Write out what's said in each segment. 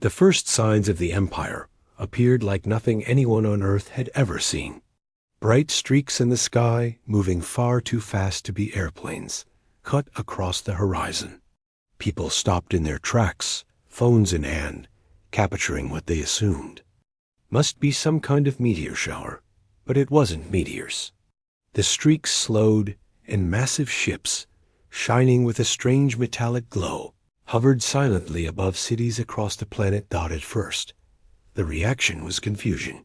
The first signs of the empire appeared like nothing anyone on Earth had ever seen. Bright streaks in the sky, moving far too fast to be airplanes, cut across the horizon. People stopped in their tracks, phones in hand, capturing what they assumed must be some kind of meteor shower, but it wasn't meteors. The streaks slowed, and massive ships, shining with a strange metallic glow, hovered silently above cities across the planet dotted first. The reaction was confusion.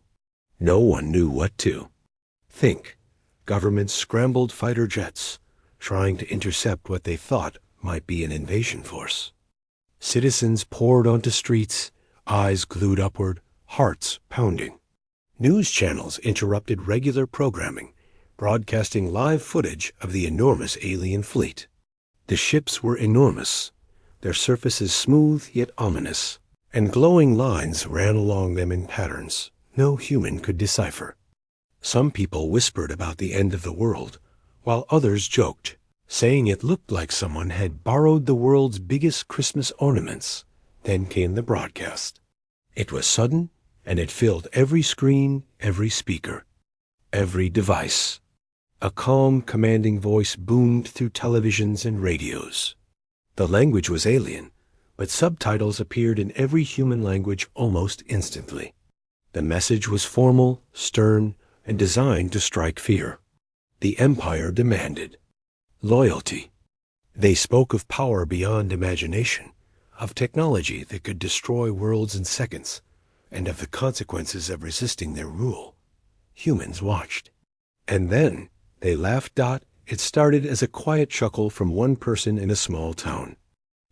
No one knew what to think. Governments scrambled fighter jets, trying to intercept what they thought might be an invasion force. Citizens poured onto streets, eyes glued upward, hearts pounding. News channels interrupted regular programming, broadcasting live footage of the enormous alien fleet. The ships were enormous, their surfaces smooth yet ominous, and glowing lines ran along them in patterns no human could decipher. Some people whispered about the end of the world, while others joked, saying it looked like someone had borrowed the world's biggest Christmas ornaments. Then came the broadcast. It was sudden, and it filled every screen, every speaker, every device. A calm, commanding voice boomed through televisions and radios. The language was alien, but subtitles appeared in every human language almost instantly. The message was formal, stern, and designed to strike fear. The empire demanded loyalty. They spoke of power beyond imagination, of technology that could destroy worlds in seconds, and of the consequences of resisting their rule. Humans watched. And then they laughed. It started as a quiet chuckle from one person in a small town,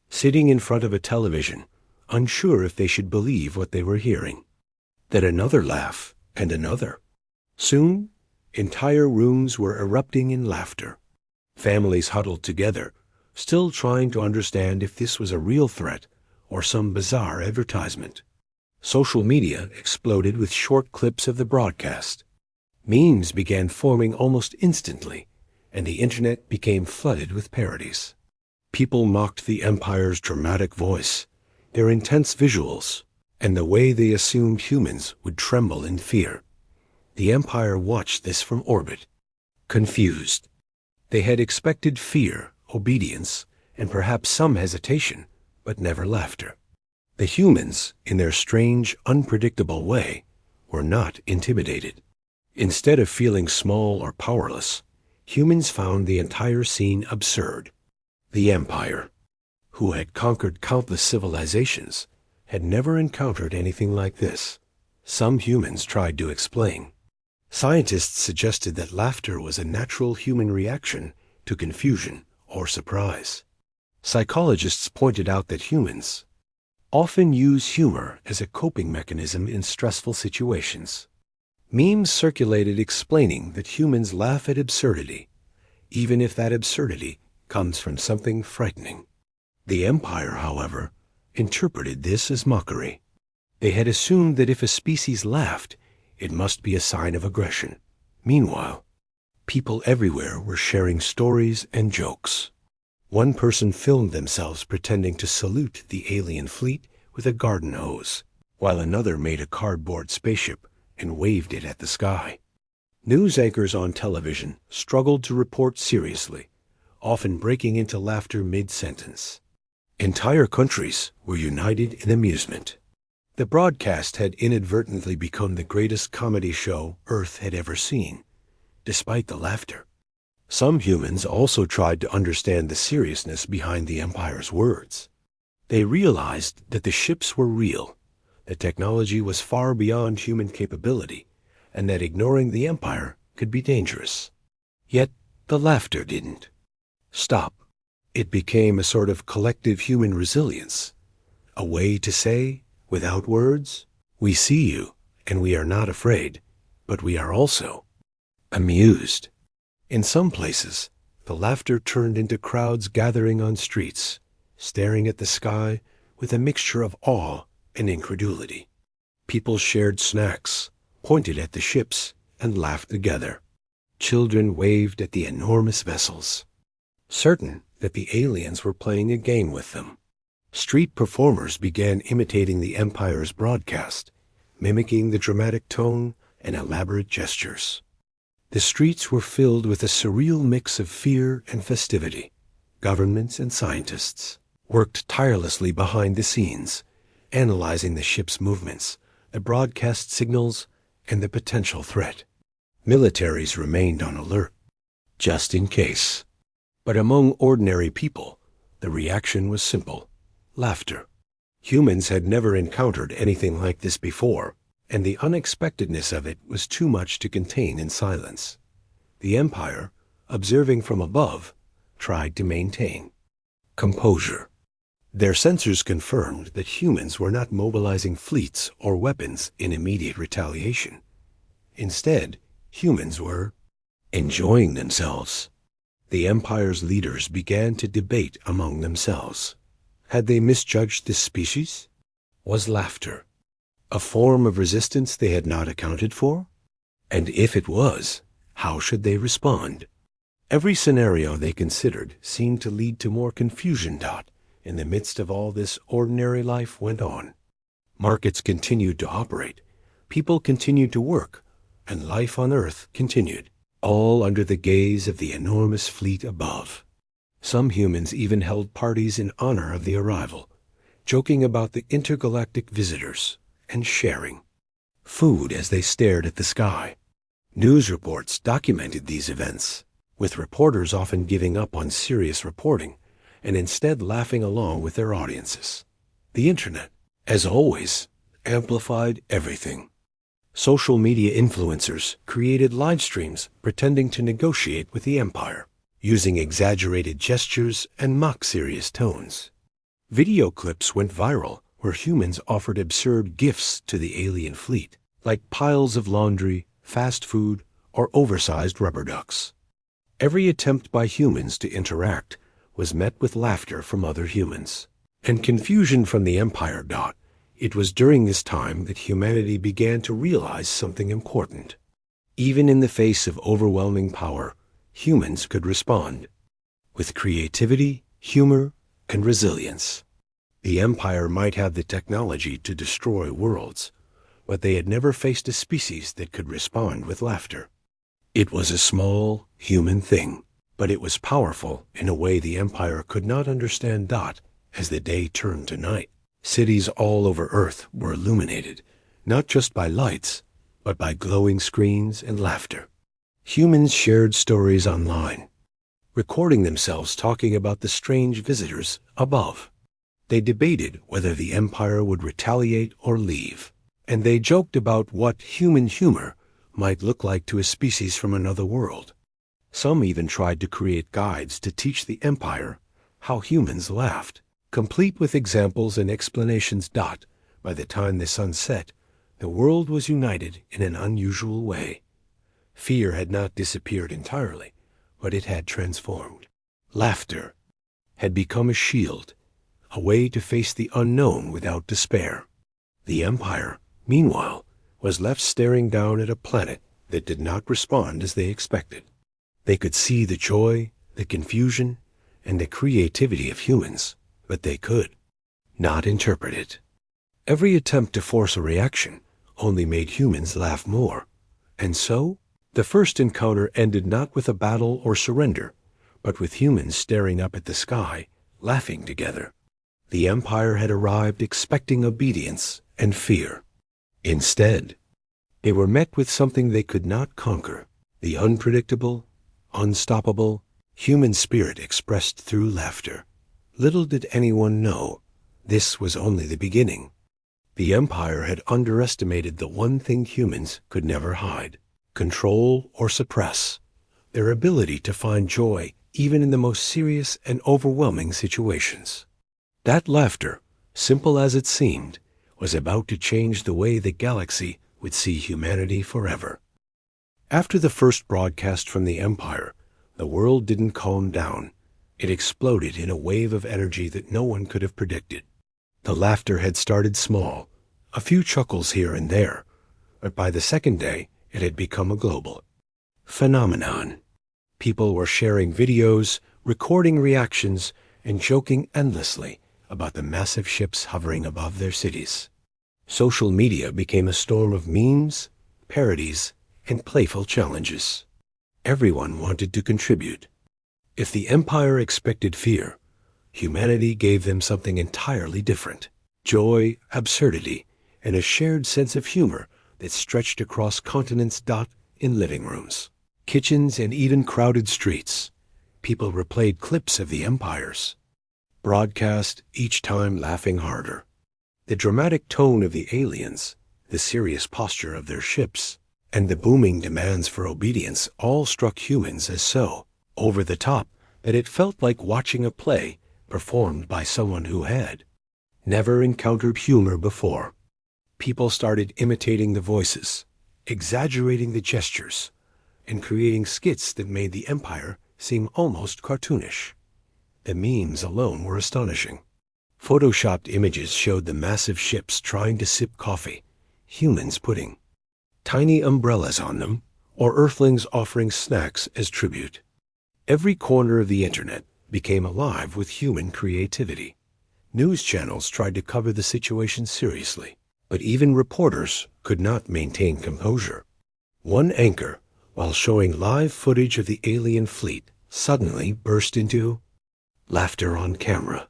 sitting in front of a television, unsure if they should believe what they were hearing. Then another laugh, and another. Soon, entire rooms were erupting in laughter. Families huddled together, still trying to understand if this was a real threat or some bizarre advertisement. Social media exploded with short clips of the broadcast. Memes began forming almost instantly, and the internet became flooded with parodies. People mocked the empire's dramatic voice, their intense visuals, and the way they assumed humans would tremble in fear. The empire watched this from orbit, confused. They had expected fear, obedience, and perhaps some hesitation, but never laughter. The humans, in their strange, unpredictable way, were not intimidated. Instead of feeling small or powerless, humans found the entire scene absurd. The empire, who had conquered countless civilizations, had never encountered anything like this. Some humans tried to explain. Scientists suggested that laughter was a natural human reaction to confusion or surprise. Psychologists pointed out that humans often use humor as a coping mechanism in stressful situations. Memes circulated explaining that humans laugh at absurdity, even if that absurdity comes from something frightening. The empire, however, interpreted this as mockery. They had assumed that if a species laughed, it must be a sign of aggression. Meanwhile, people everywhere were sharing stories and jokes. One person filmed themselves pretending to salute the alien fleet with a garden hose, while another made a cardboard spaceship and waved it at the sky. News anchors on television struggled to report seriously, often breaking into laughter mid-sentence. Entire countries were united in amusement. The broadcast had inadvertently become the greatest comedy show Earth had ever seen, despite the laughter. Some humans also tried to understand the seriousness behind the empire's words. They realized that the ships were real, that technology was far beyond human capability, and that ignoring the empire could be dangerous. Yet the laughter didn't stop. It became a sort of collective human resilience, a way to say, without words, "We see you, and we are not afraid, but we are also amused." In some places, the laughter turned into crowds gathering on streets, staring at the sky with a mixture of awe and incredulity. People shared snacks, pointed at the ships, and laughed together. Children waved at the enormous vessels, certain that the aliens were playing a game with them. Street performers began imitating the Empire's broadcast, mimicking the dramatic tone and elaborate gestures. The streets were filled with a surreal mix of fear and festivity. Governments and scientists worked tirelessly behind the scenes, analyzing the ship's movements, the broadcast signals, and the potential threat. Militaries remained on alert, just in case. But among ordinary people, the reaction was simple: laughter. Humans had never encountered anything like this before, and the unexpectedness of it was too much to contain in silence. The Empire, observing from above, tried to maintain composure. Their sensors confirmed that humans were not mobilizing fleets or weapons in immediate retaliation. Instead, humans were enjoying themselves. The Empire's leaders began to debate among themselves. Had they misjudged this species? Was laughter a form of resistance they had not accounted for? And if it was, how should they respond? Every scenario they considered seemed to lead to more confusion. In the midst of all this, ordinary life went on. Markets continued to operate, people continued to work, and life on Earth continued, all under the gaze of the enormous fleet above. Some humans even held parties in honor of the arrival, joking about the intergalactic visitors and sharing food as they stared at the sky. News reports documented these events, with reporters often giving up on serious reporting and instead laughing along with their audiences. The internet, as always, amplified everything. Social media influencers created live streams pretending to negotiate with the Empire, using exaggerated gestures and mock-serious tones. Video clips went viral where humans offered absurd gifts to the alien fleet, like piles of laundry, fast food, or oversized rubber ducks. Every attempt by humans to interact was met with laughter from other humans, and confusion from the Empire. It was during this time that humanity began to realize something important. Even in the face of overwhelming power, humans could respond with creativity, humor, and resilience. The Empire might have the technology to destroy worlds, but they had never faced a species that could respond with laughter. It was a small, human thing, but it was powerful in a way the Empire could not understand. As the day turned to night, cities all over Earth were illuminated, not just by lights, but by glowing screens and laughter. Humans shared stories online, recording themselves talking about the strange visitors above. They debated whether the Empire would retaliate or leave, and they joked about what human humor might look like to a species from another world. Some even tried to create guides to teach the Empire how humans laughed, complete with examples and explanations. By the time the sun set, the world was united in an unusual way. Fear had not disappeared entirely, but it had transformed. Laughter had become a shield, a way to face the unknown without despair. The Empire, meanwhile, was left staring down at a planet that did not respond as they expected. They could see the joy, the confusion, and the creativity of humans, but they could not interpret it. Every attempt to force a reaction only made humans laugh more, and so the first encounter ended not with a battle or surrender, but with humans staring up at the sky, laughing together. The Empire had arrived expecting obedience and fear. Instead, they were met with something they could not conquer: the unpredictable, unstoppable human spirit expressed through laughter. Little did anyone know, this was only the beginning. The Empire had underestimated the one thing humans could never hide, control or suppress: their ability to find joy even in the most serious and overwhelming situations. That laughter, simple as it seemed, was about to change the way the galaxy would see humanity forever. After the first broadcast from the Empire, the world didn't calm down. It exploded in a wave of energy that no one could have predicted. The laughter had started small, a few chuckles here and there, but by the second day it had become a global phenomenon. People were sharing videos, recording reactions, and joking endlessly about the massive ships hovering above their cities. Social media became a storm of memes, parodies, and playful challenges. Everyone wanted to contribute. If the Empire expected fear, humanity gave them something entirely different: joy, absurdity, and a shared sense of humor that stretched across continents. In living rooms, kitchens, and even crowded streets, people replayed clips of the Empire's broadcast, each time laughing harder. The dramatic tone of the aliens, the serious posture of their ships, and the booming demands for obedience all struck humans as so over the top that it felt like watching a play performed by someone who had never encountered humor before. People started imitating the voices, exaggerating the gestures, and creating skits that made the Empire seem almost cartoonish. The memes alone were astonishing. Photoshopped images showed the massive ships trying to sip coffee, humans putting tiny umbrellas on them, or Earthlings offering snacks as tribute. Every corner of the internet became alive with human creativity. News channels tried to cover the situation seriously, but even reporters could not maintain composure. One anchor, while showing live footage of the alien fleet, suddenly burst into laughter on camera.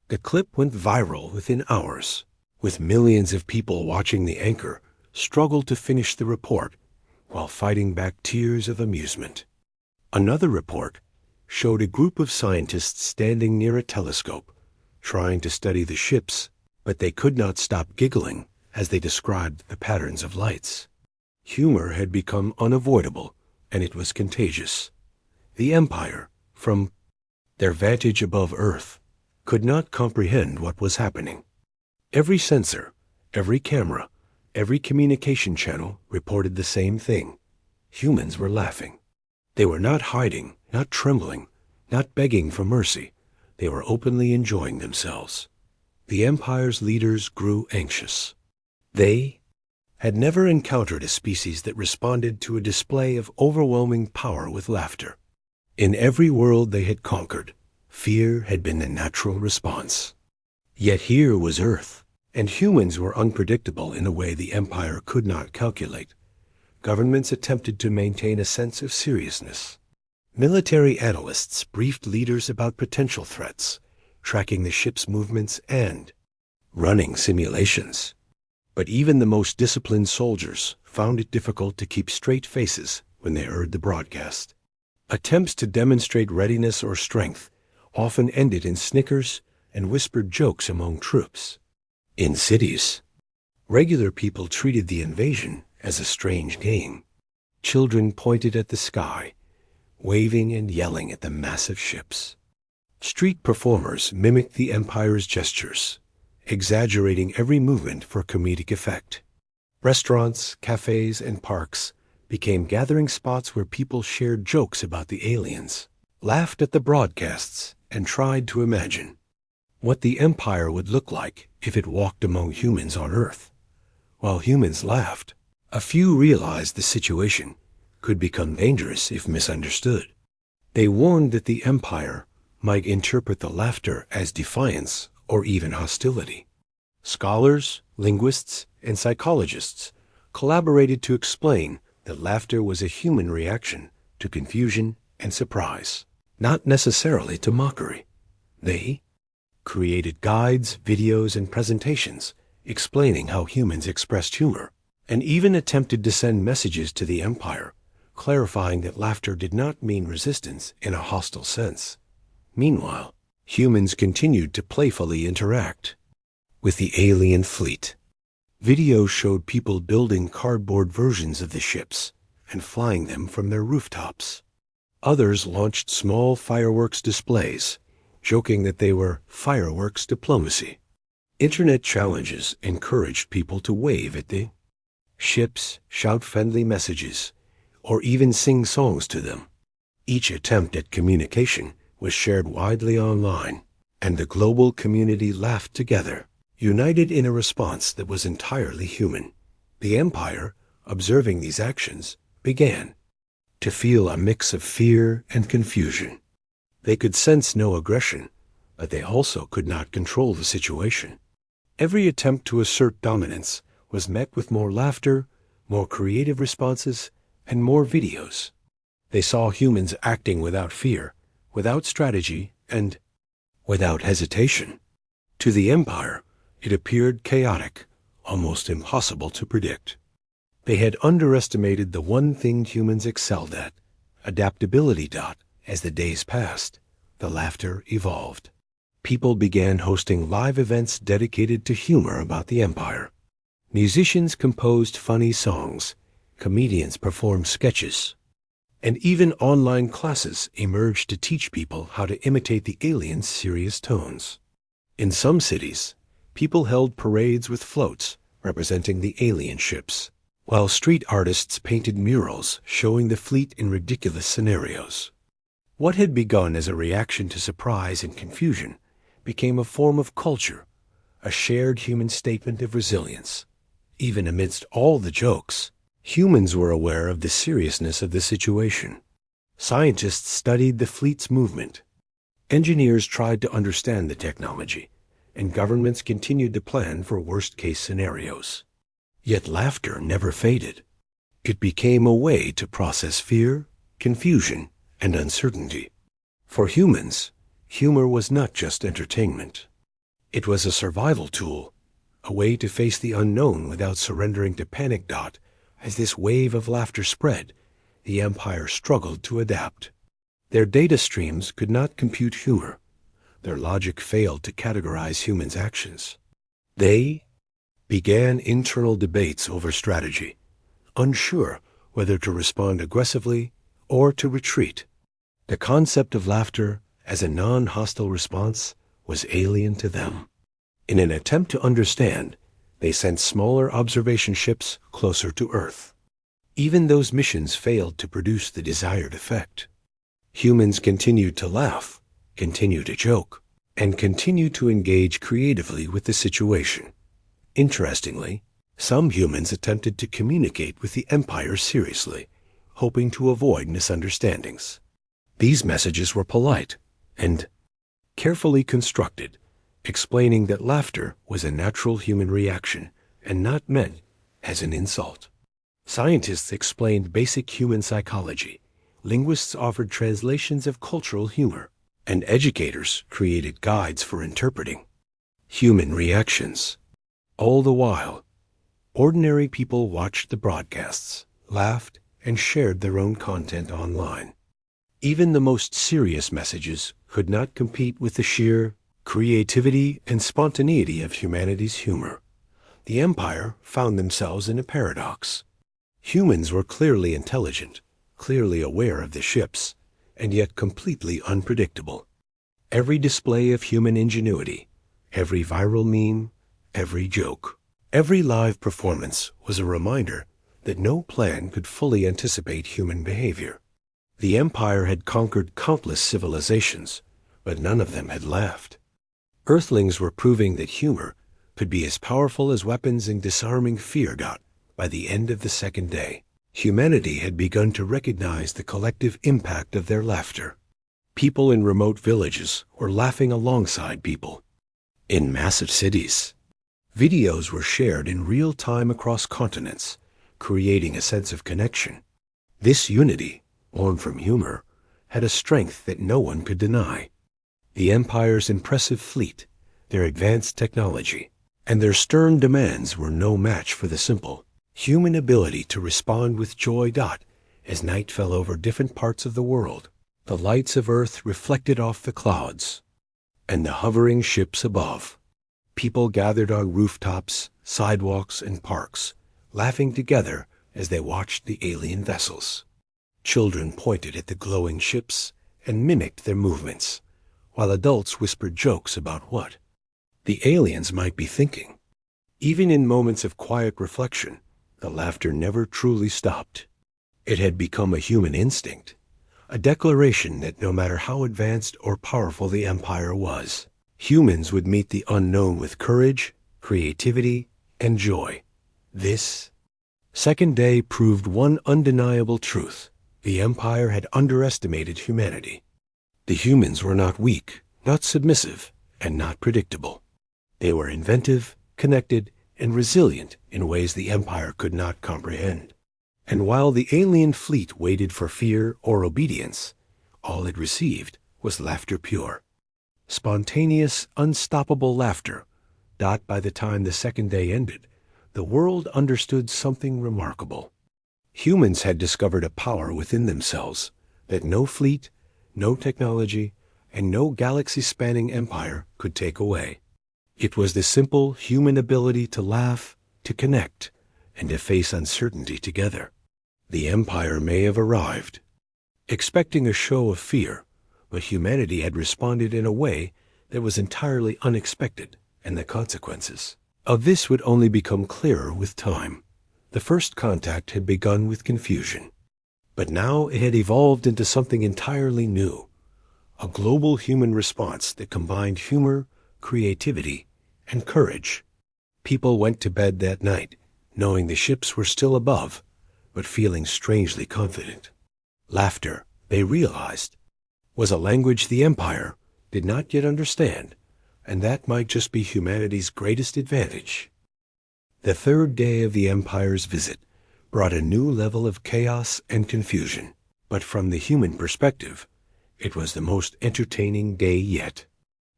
The clip went viral within hours, with millions of people watching the anchor struggle to finish the report while fighting back tears of amusement. Another report showed a group of scientists standing near a telescope, trying to study the ships, but they could not stop giggling as they described the patterns of lights. Humor had become unavoidable, and it was contagious. The Empire, from their vantage above Earth, could not comprehend what was happening. Every sensor, every camera, every communication channel reported the same thing. Humans were laughing. They were not hiding, not trembling, not begging for mercy. They were openly enjoying themselves. The Empire's leaders grew anxious. They had never encountered a species that responded to a display of overwhelming power with laughter. In every world they had conquered, fear had been the natural response. Yet here was Earth, and humans were unpredictable in a way the Empire could not calculate. Governments attempted to maintain a sense of seriousness. Military analysts briefed leaders about potential threats, tracking the ship's movements and running simulations. But even the most disciplined soldiers found it difficult to keep straight faces when they heard the broadcast. Attempts to demonstrate readiness or strength often ended in snickers and whispered jokes among troops. In cities, regular people treated the invasion as a strange game. Children pointed at the sky, waving and yelling at the massive ships. Street performers mimicked the Empire's gestures, exaggerating every movement for comedic effect. Restaurants, cafes, and parks became gathering spots where people shared jokes about the aliens, laughed at the broadcasts, and tried to imagine what the Empire would look like if it walked among humans on Earth. While humans laughed, a few realized the situation could become dangerous if misunderstood. They warned that the Empire might interpret the laughter as defiance or even hostility. Scholars, linguists, and psychologists collaborated to explain that laughter was a human reaction to confusion and surprise, not necessarily to mockery. They created guides, videos, and presentations explaining how humans expressed humor, and even attempted to send messages to the Empire, clarifying that laughter did not mean resistance in a hostile sense. Meanwhile, humans continued to playfully interact with the alien fleet. Videos showed people building cardboard versions of the ships and flying them from their rooftops. Others launched small fireworks displays, joking that they were fireworks diplomacy. Internet challenges encouraged people to wave at the ships, shout friendly messages, or even sing songs to them. Each attempt at communication was shared widely online, and the global community laughed together, united in a response that was entirely human. The Empire, observing these actions, began to feel a mix of fear and confusion. They could sense no aggression, but they also could not control the situation. Every attempt to assert dominance was met with more laughter, more creative responses, and more videos. They saw humans acting without fear, without strategy, and without hesitation. To the Empire, it appeared chaotic, almost impossible to predict. They had underestimated the one thing humans excelled at, adaptability. As the days passed, the laughter evolved. People began hosting live events dedicated to humor about the Empire. Musicians composed funny songs, comedians performed sketches, and even online classes emerged to teach people how to imitate the aliens' serious tones. In some cities, people held parades with floats representing the alien ships, while street artists painted murals showing the fleet in ridiculous scenarios. What had begun as a reaction to surprise and confusion became a form of culture, a shared human statement of resilience. Even amidst all the jokes, humans were aware of the seriousness of the situation. Scientists studied the fleet's movement. Engineers tried to understand the technology, and governments continued to plan for worst-case scenarios. Yet laughter never faded. It became a way to process fear, confusion, and uncertainty. For humans, humor was not just entertainment. It was a survival tool, a way to face the unknown without surrendering to panic. As this wave of laughter spread, the Empire struggled to adapt. Their data streams could not compute humor. Their logic failed to categorize humans' actions. They began internal debates over strategy, unsure whether to respond aggressively or to retreat. The concept of laughter as a non-hostile response was alien to them. In an attempt to understand, they sent smaller observation ships closer to Earth. Even those missions failed to produce the desired effect. Humans continued to laugh, continued to joke, and continued to engage creatively with the situation. Interestingly, some humans attempted to communicate with the Empire seriously, hoping to avoid misunderstandings. These messages were polite and carefully constructed, explaining that laughter was a natural human reaction and not meant as an insult. Scientists explained basic human psychology, linguists offered translations of cultural humor, and educators created guides for interpreting human reactions. All the while, ordinary people watched the broadcasts, laughed, and shared their own content online. Even the most serious messages could not compete with the sheer creativity and spontaneity of humanity's humor. The Empire found themselves in a paradox. Humans were clearly intelligent, clearly aware of the ships, and yet completely unpredictable. Every display of human ingenuity, every viral meme, every joke, every live performance was a reminder that no plan could fully anticipate human behavior. The Empire had conquered countless civilizations, but none of them had laughed. Earthlings were proving that humor could be as powerful as weapons in disarming fear. By the end of the second day, humanity had begun to recognize the collective impact of their laughter. People in remote villages were laughing alongside people in massive cities. Videos were shared in real time across continents, creating a sense of connection. This unity, born from humor, had a strength that no one could deny. The Empire's impressive fleet, their advanced technology, and their stern demands were no match for the simple human ability to respond with joy. As night fell over different parts of the world, the lights of Earth reflected off the clouds and the hovering ships above. People gathered on rooftops, sidewalks, and parks, laughing together as they watched the alien vessels. Children pointed at the glowing ships and mimicked their movements, while adults whispered jokes about what the aliens might be thinking. Even in moments of quiet reflection, the laughter never truly stopped. It had become a human instinct, a declaration that no matter how advanced or powerful the Empire was, humans would meet the unknown with courage, creativity, and joy. This second day proved one undeniable truth. The Empire had underestimated humanity. The humans were not weak, not submissive and not predictable. They were inventive, connected, and resilient in ways the Empire could not comprehend. And while the alien fleet waited for fear or obedience, all it received was laughter pure. Spontaneous, unstoppable laughter that by the time the second day ended, the world understood something remarkable. Humans had discovered a power within themselves that no fleet, no technology, and no galaxy-spanning empire could take away. It was the simple human ability to laugh, to connect, and to face uncertainty together. The Empire may have arrived, expecting a show of fear, but humanity had responded in a way that was entirely unexpected, and the consequences of this would only become clearer with time. The first contact had begun with confusion, but now it had evolved into something entirely new, a global human response that combined humor, creativity, and courage. People went to bed that night, knowing the ships were still above, but feeling strangely confident. Laughter, they realized, was a language the Empire did not yet understand, and that might just be humanity's greatest advantage. The third day of the Empire's visit brought a new level of chaos and confusion, but from the human perspective, it was the most entertaining day yet.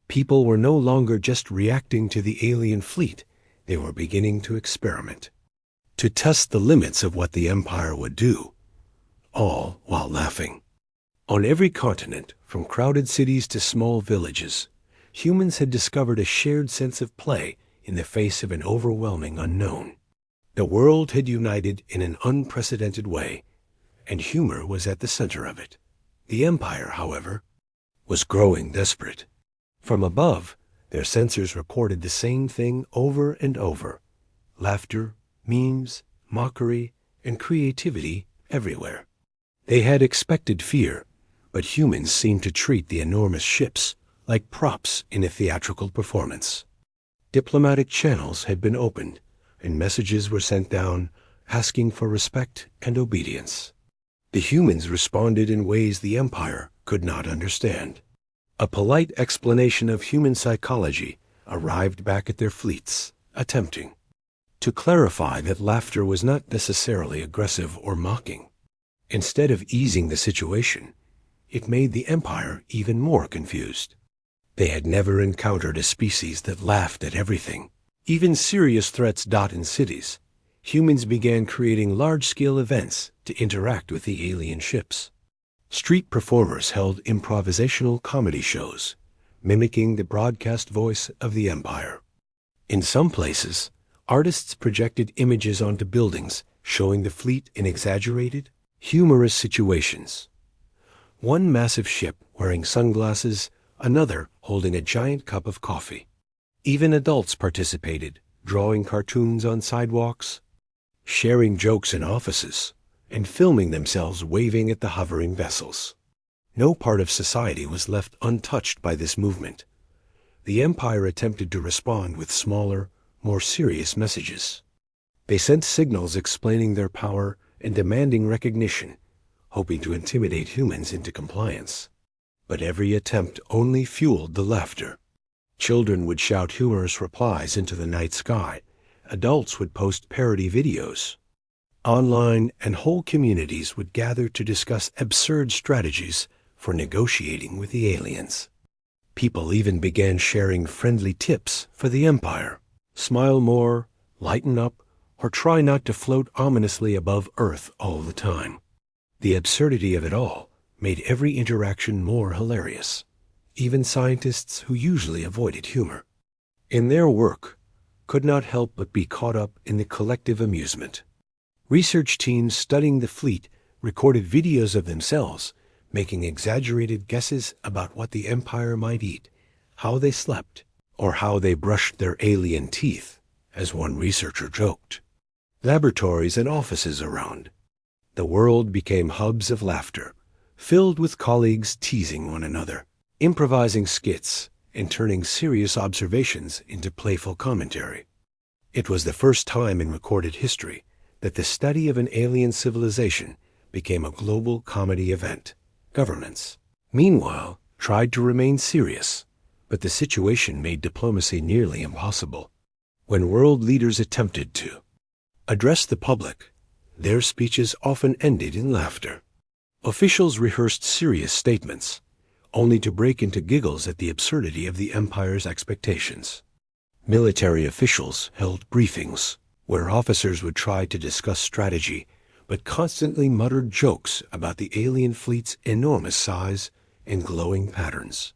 People were no longer just reacting to the alien fleet, they were beginning to experiment, to test the limits of what the Empire would do, all while laughing. On every continent, from crowded cities to small villages, humans had discovered a shared sense of play in the face of an overwhelming unknown. The world had united in an unprecedented way, and humor was at the center of it. The Empire, however, was growing desperate. From above, their sensors reported the same thing over and over: laughter, memes, mockery, and creativity everywhere. They had expected fear, but humans seemed to treat the enormous ships like props in a theatrical performance. Diplomatic channels had been opened, and messages were sent down asking for respect and obedience. The humans responded in ways the Empire could not understand. A polite explanation of human psychology arrived back at their fleets, attempting to clarify that laughter was not necessarily aggressive or mocking. Instead of easing the situation, it made the Empire even more confused. They had never encountered a species that laughed at everything, even serious threats. In cities, humans began creating large-scale events to interact with the alien ships. Street performers held improvisational comedy shows, mimicking the broadcast voice of the Empire. In some places, artists projected images onto buildings showing the fleet in exaggerated, humorous situations. One massive ship wearing sunglasses, another holding a giant cup of coffee. Even adults participated, drawing cartoons on sidewalks, sharing jokes in offices, and filming themselves waving at the hovering vessels. No part of society was left untouched by this movement. The Empire attempted to respond with smaller, more serious messages. They sent signals explaining their power and demanding recognition, hoping to intimidate humans into compliance. But every attempt only fueled the laughter. Children would shout humorous replies into the night sky. Adults would post parody videos. Online and whole communities would gather to discuss absurd strategies for negotiating with the aliens. People even began sharing friendly tips for the Empire. Smile more, lighten up, or try not to float ominously above Earth all the time. The absurdity of it all made every interaction more hilarious. Even scientists who usually avoided humor, in their work, could not help but be caught up in the collective amusement. Research teams studying the fleet recorded videos of themselves making exaggerated guesses about what the Empire might eat, how they slept, or how they brushed their alien teeth, as one researcher joked. Laboratories and offices around the world became hubs of laughter, filled with colleagues teasing one another, improvising skits, and turning serious observations into playful commentary. It was the first time in recorded history that the study of an alien civilization became a global comedy event. Governments, meanwhile, tried to remain serious, But the situation made diplomacy nearly impossible. When world leaders attempted to address the public, their speeches often ended in laughter. Officials rehearsed serious statements, only to break into giggles at the absurdity of the empire's expectations. Military officials held briefings, where officers would try to discuss strategy, but constantly muttered jokes about the alien fleet's enormous size and glowing patterns.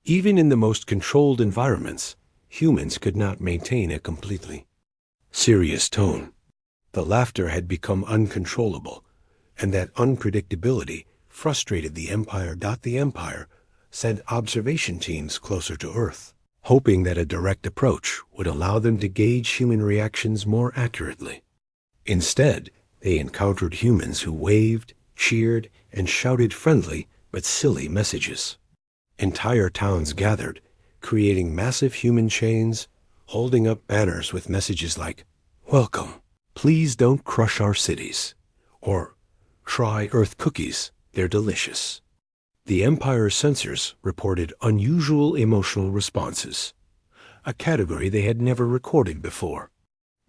Even in the most controlled environments, humans could not maintain a completely serious tone. The laughter had become uncontrollable, and that unpredictability frustrated the Empire. The Empire sent observation teams closer to Earth, hoping that a direct approach would allow them to gauge human reactions more accurately. Instead, they encountered humans who waved, cheered, and shouted friendly but silly messages. Entire towns gathered, creating massive human chains, holding up banners with messages like, "Welcome, please don't crush our cities," or "Try Earth cookies, they're delicious." The Empire's censors reported unusual emotional responses, a category they had never recorded before.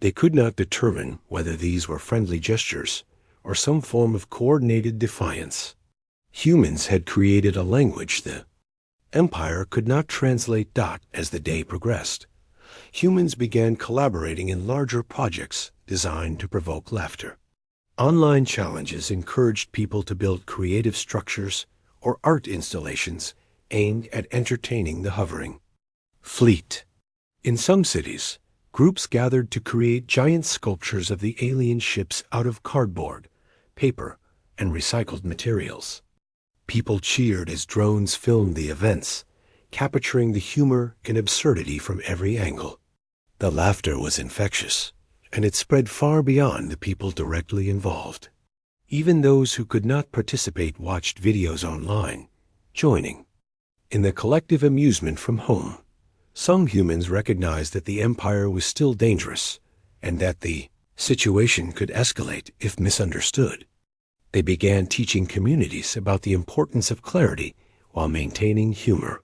They could not determine whether these were friendly gestures or some form of coordinated defiance. Humans had created a language the Empire could not translate. As the day progressed, humans began collaborating in larger projects designed to provoke laughter. Online challenges encouraged people to build creative structures or art installations aimed at entertaining the hovering fleet. In some cities, groups gathered to create giant sculptures of the alien ships out of cardboard, paper, and recycled materials. People cheered as drones filmed the events, capturing the humor and absurdity from every angle. The laughter was infectious, and it spread far beyond the people directly involved. Even those who could not participate watched videos online, joining in the collective amusement from home. Some humans recognized that the Empire was still dangerous, and that the situation could escalate if misunderstood. They began teaching communities about the importance of clarity while maintaining humor.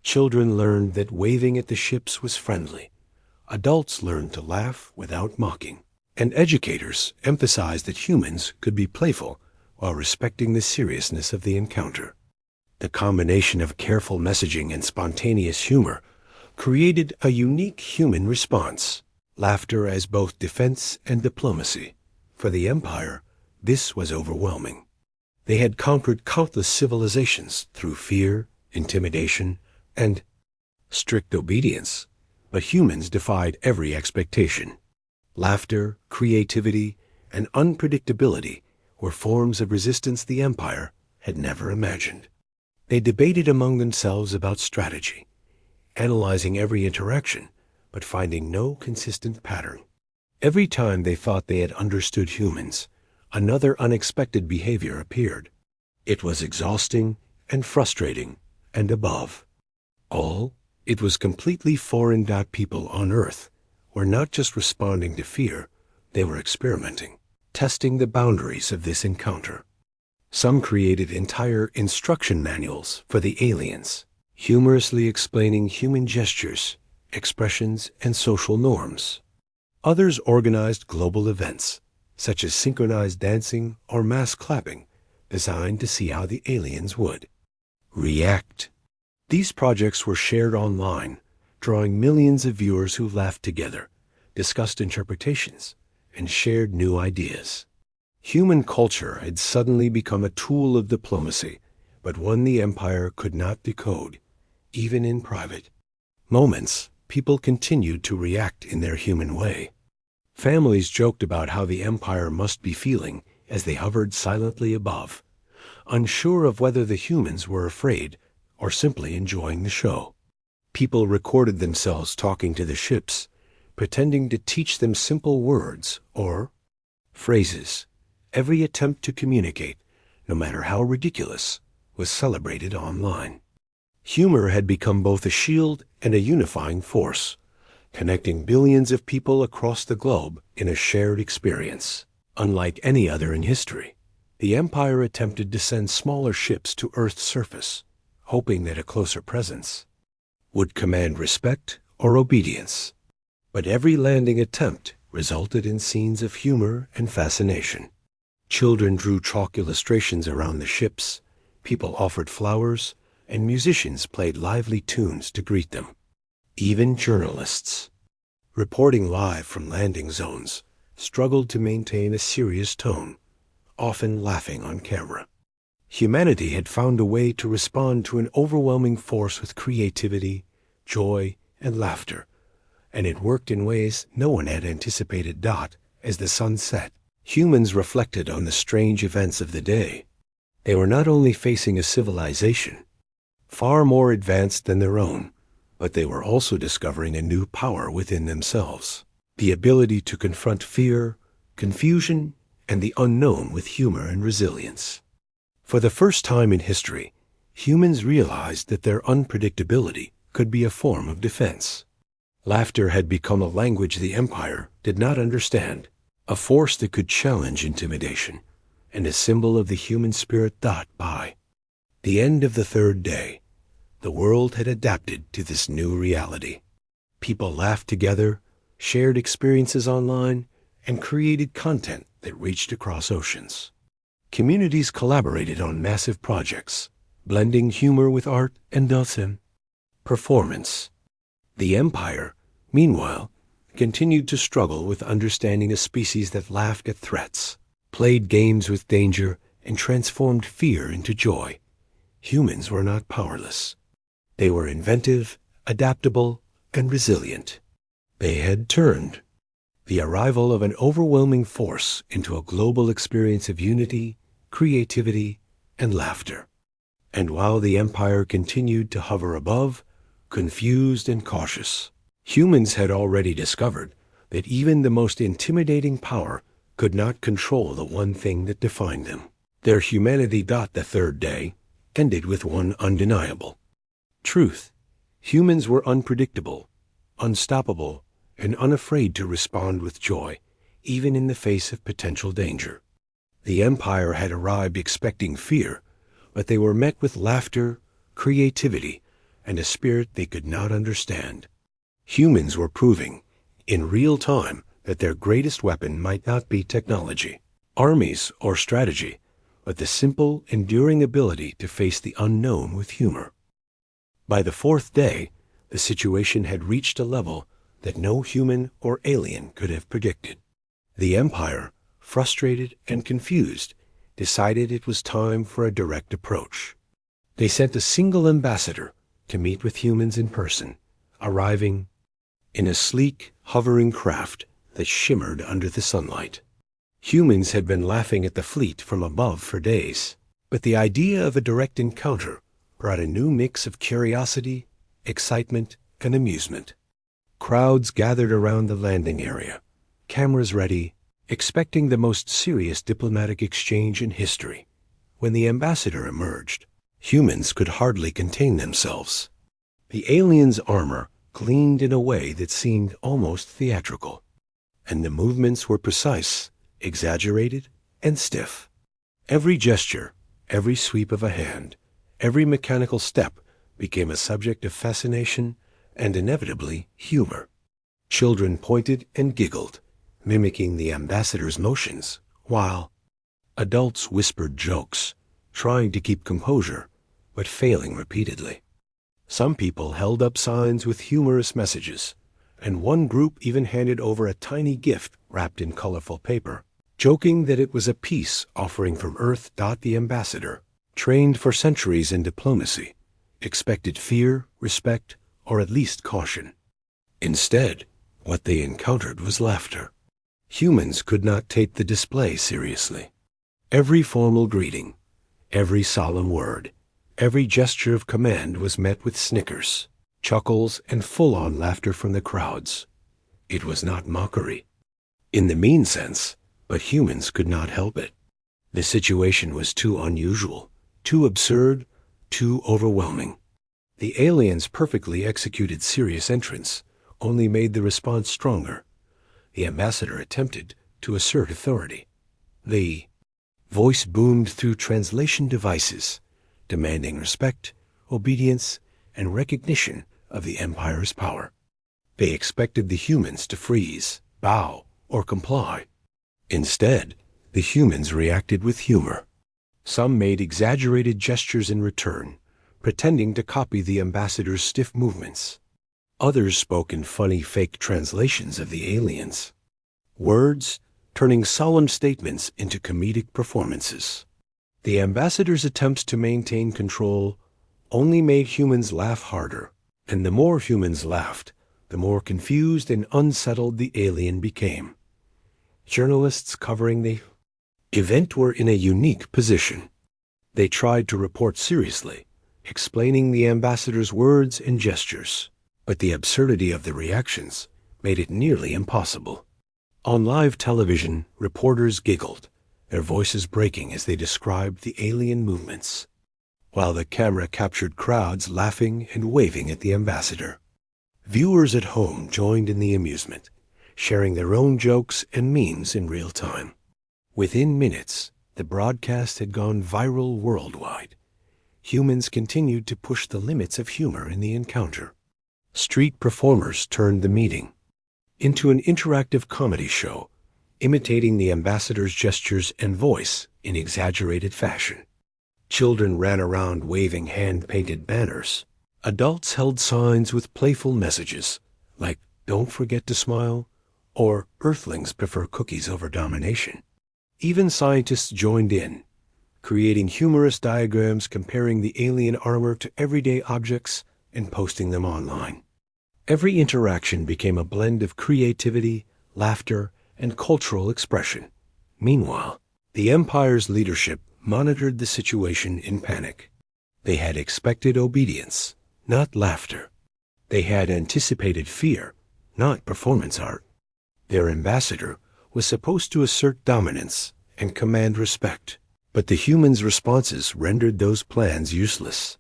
Children learned that waving at the ships was friendly. Adults learned to laugh without mocking. And educators emphasized that humans could be playful while respecting the seriousness of the encounter. The combination of careful messaging and spontaneous humor created a unique human response, laughter as both defense and diplomacy. For the Empire, this was overwhelming. They had conquered countless civilizations through fear, intimidation, and strict obedience, but humans defied every expectation. Laughter, creativity, and unpredictability were forms of resistance the Empire had never imagined. They debated among themselves about strategy, analyzing every interaction, but finding no consistent pattern. Every time they thought they had understood humans, another unexpected behavior appeared. It was exhausting and frustrating, and above all, it was completely foreign. People on Earth were not just responding to fear, they were experimenting, testing the boundaries of this encounter. Some created entire instruction manuals for the aliens, humorously explaining human gestures, expressions, and social norms. Others organized global events, such as synchronized dancing or mass clapping, designed to see how the aliens would react. These projects were shared online, drawing millions of viewers who laughed together, discussed interpretations, and shared new ideas. Human culture had suddenly become a tool of diplomacy, but one the Empire could not decode, even in private moments. People continued to react in their human way. Families joked about how the Empire must be feeling as they hovered silently above, unsure of whether the humans were afraid or simply enjoying the show. People recorded themselves talking to the ships, pretending to teach them simple words or phrases. Every attempt to communicate, no matter how ridiculous, was celebrated online. Humor had become both a shield and a unifying force, connecting billions of people across the globe in a shared experience. Unlike any other in history, the Empire attempted to send smaller ships to Earth's surface, hoping that a closer presence would command respect or obedience. But every landing attempt resulted in scenes of humor and fascination. Children drew chalk illustrations around the ships, people offered flowers, and musicians played lively tunes to greet them. Even journalists, reporting live from landing zones, struggled to maintain a serious tone, often laughing on camera. Humanity had found a way to respond to an overwhelming force with creativity, joy, and laughter, and it worked in ways no one had anticipated. As the sun set, humans reflected on the strange events of the day. They were not only facing a civilization far more advanced than their own, but they were also discovering a new power within themselves, the ability to confront fear, confusion, and the unknown with humor and resilience. For the first time in history, humans realized that their unpredictability could be a form of defense. Laughter had become a language the Empire did not understand, a force that could challenge intimidation, and a symbol of the human spirit. By the end of the third day, the world had adapted to this new reality. People laughed together, shared experiences online, and created content that reached across oceans. Communities collaborated on massive projects, blending humor with art and performance. The Empire, meanwhile, continued to struggle with understanding a species that laughed at threats, played games with danger, and transformed fear into joy. Humans were not powerless. They were inventive, adaptable, and resilient. They had turned the arrival of an overwhelming force into a global experience of unity, creativity, and laughter. And while the Empire continued to hover above, confused and cautious, humans had already discovered that even the most intimidating power could not control the one thing that defined them, their humanity. The third day ended with one undeniable truth. Humans were unpredictable, unstoppable, and unafraid to respond with joy, even in the face of potential danger. The Empire had arrived expecting fear, but they were met with laughter, creativity, and a spirit they could not understand. Humans were proving, in real time, that their greatest weapon might not be technology, armies, or strategy, but the simple, enduring ability to face the unknown with humor. By the fourth day, the situation had reached a level that no human or alien could have predicted. The Empire, frustrated and confused, decided it was time for a direct approach. They sent a single ambassador to meet with humans in person, arriving in a sleek, hovering craft that shimmered under the sunlight. Humans had been laughing at the fleet from above for days, but the idea of a direct encounter brought a new mix of curiosity, excitement, and amusement. Crowds gathered around the landing area, cameras ready, expecting the most serious diplomatic exchange in history. When the ambassador emerged, humans could hardly contain themselves. The alien's armor gleamed in a way that seemed almost theatrical, and the movements were precise, exaggerated, and stiff. Every gesture, every sweep of a hand, every mechanical step became a subject of fascination and inevitably humor. Children pointed and giggled, mimicking the ambassador's motions, while adults whispered jokes, trying to keep composure, but failing repeatedly. Some people held up signs with humorous messages, and one group even handed over a tiny gift wrapped in colorful paper, joking that it was a peace offering from Earth. The ambassador, trained for centuries in diplomacy, expected fear, respect, or at least caution. Instead, what they encountered was laughter. Humans could not take the display seriously. Every formal greeting, every solemn word, every gesture of command was met with snickers, chuckles, and full-on laughter from the crowds. It was not mockery, in the mean sense, but humans could not help it. The situation was too unusual, too absurd, too overwhelming. The aliens' perfectly executed serious entrance only made the response stronger. The ambassador attempted to assert authority. The voice boomed through translation devices, demanding respect, obedience, and recognition of the Empire's power. They expected the humans to freeze, bow, or comply. Instead, the humans reacted with humor. Some made exaggerated gestures in return, pretending to copy the ambassador's stiff movements. Others spoke in funny fake translations of the aliens. Words turning solemn statements into comedic performances. The ambassador's attempts to maintain control only made humans laugh harder, and the more humans laughed, the more confused and unsettled the alien became. Journalists covering the event were in a unique position. They tried to report seriously, explaining the ambassador's words and gestures, but the absurdity of the reactions made it nearly impossible. On live television, reporters giggled, their voices breaking as they described the alien movements, while the camera captured crowds laughing and waving at the ambassador. Viewers at home joined in the amusement, sharing their own jokes and memes in real time. Within minutes, the broadcast had gone viral worldwide. Humans continued to push the limits of humor in the encounter. Street performers turned the meeting into an interactive comedy show, imitating the ambassador's gestures and voice in exaggerated fashion. Children ran around waving hand-painted banners. Adults held signs with playful messages, like, "Don't forget to smile," or "Earthlings prefer cookies over domination." Even scientists joined in, creating humorous diagrams comparing the alien armor to everyday objects and posting them online. Every interaction became a blend of creativity, laughter, and cultural expression. Meanwhile, the Empire's leadership monitored the situation in panic. They had expected obedience, not laughter. They had anticipated fear, not performance art. Their ambassador was supposed to assert dominance and command respect, but the humans' responses rendered those plans useless.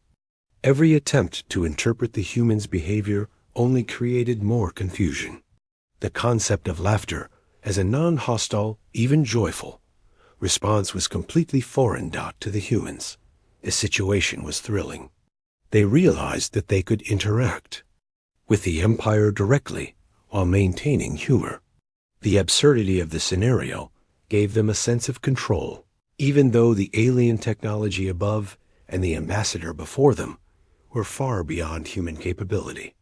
Every attempt to interpret the humans' behavior only created more confusion. The concept of laughter as a non-hostile, even joyful, response was completely foreign to the humans. The situation was thrilling. They realized that they could interact with the Empire directly while maintaining humor. The absurdity of the scenario gave them a sense of control, even though the alien technology above and the ambassador before them were far beyond human capability.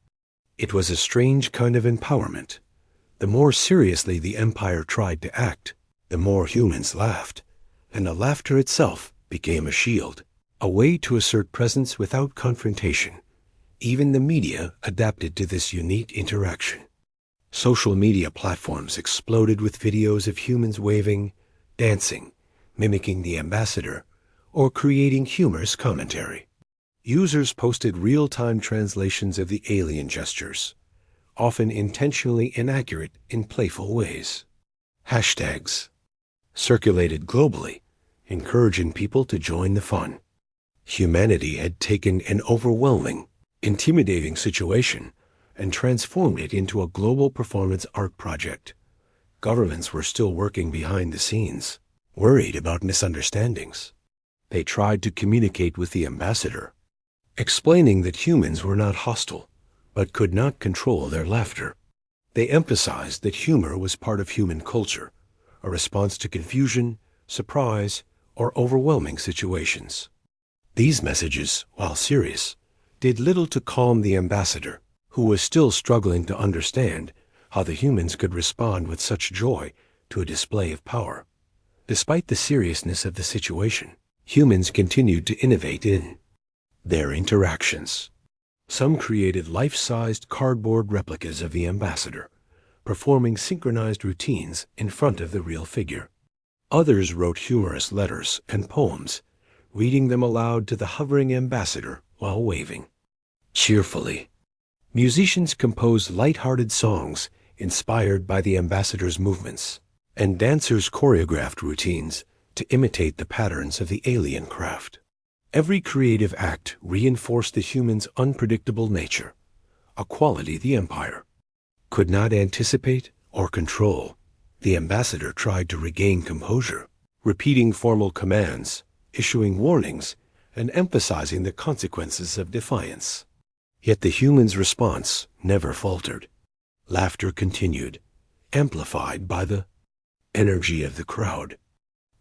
It was a strange kind of empowerment. The more seriously the Empire tried to act, the more humans laughed, and the laughter itself became a shield, a way to assert presence without confrontation. Even the media adapted to this unique interaction. Social media platforms exploded with videos of humans waving, dancing, mimicking the ambassador, or creating humorous commentary. Users posted real-time translations of the alien gestures, often intentionally inaccurate in playful ways. Hashtags circulated globally, encouraging people to join the fun. Humanity had taken an overwhelming, intimidating situation and transformed it into a global performance art project. Governments were still working behind the scenes, worried about misunderstandings. They tried to communicate with the ambassador, explaining that humans were not hostile, but could not control their laughter. They emphasized that humor was part of human culture, a response to confusion, surprise, or overwhelming situations. These messages, while serious, did little to calm the ambassador, who was still struggling to understand how the humans could respond with such joy to a display of power. Despite the seriousness of the situation, humans continued to innovate in their interactions. Some created life-sized cardboard replicas of the ambassador, performing synchronized routines in front of the real figure. Others wrote humorous letters and poems, reading them aloud to the hovering ambassador while waving. Cheerfully, musicians composed light-hearted songs inspired by the ambassador's movements, and dancers choreographed routines to imitate the patterns of the alien craft. Every creative act reinforced the human's unpredictable nature, a quality the Empire could not anticipate or control. The ambassador tried to regain composure, repeating formal commands, issuing warnings, and emphasizing the consequences of defiance. Yet the humans' response never faltered. Laughter continued, amplified by the energy of the crowd.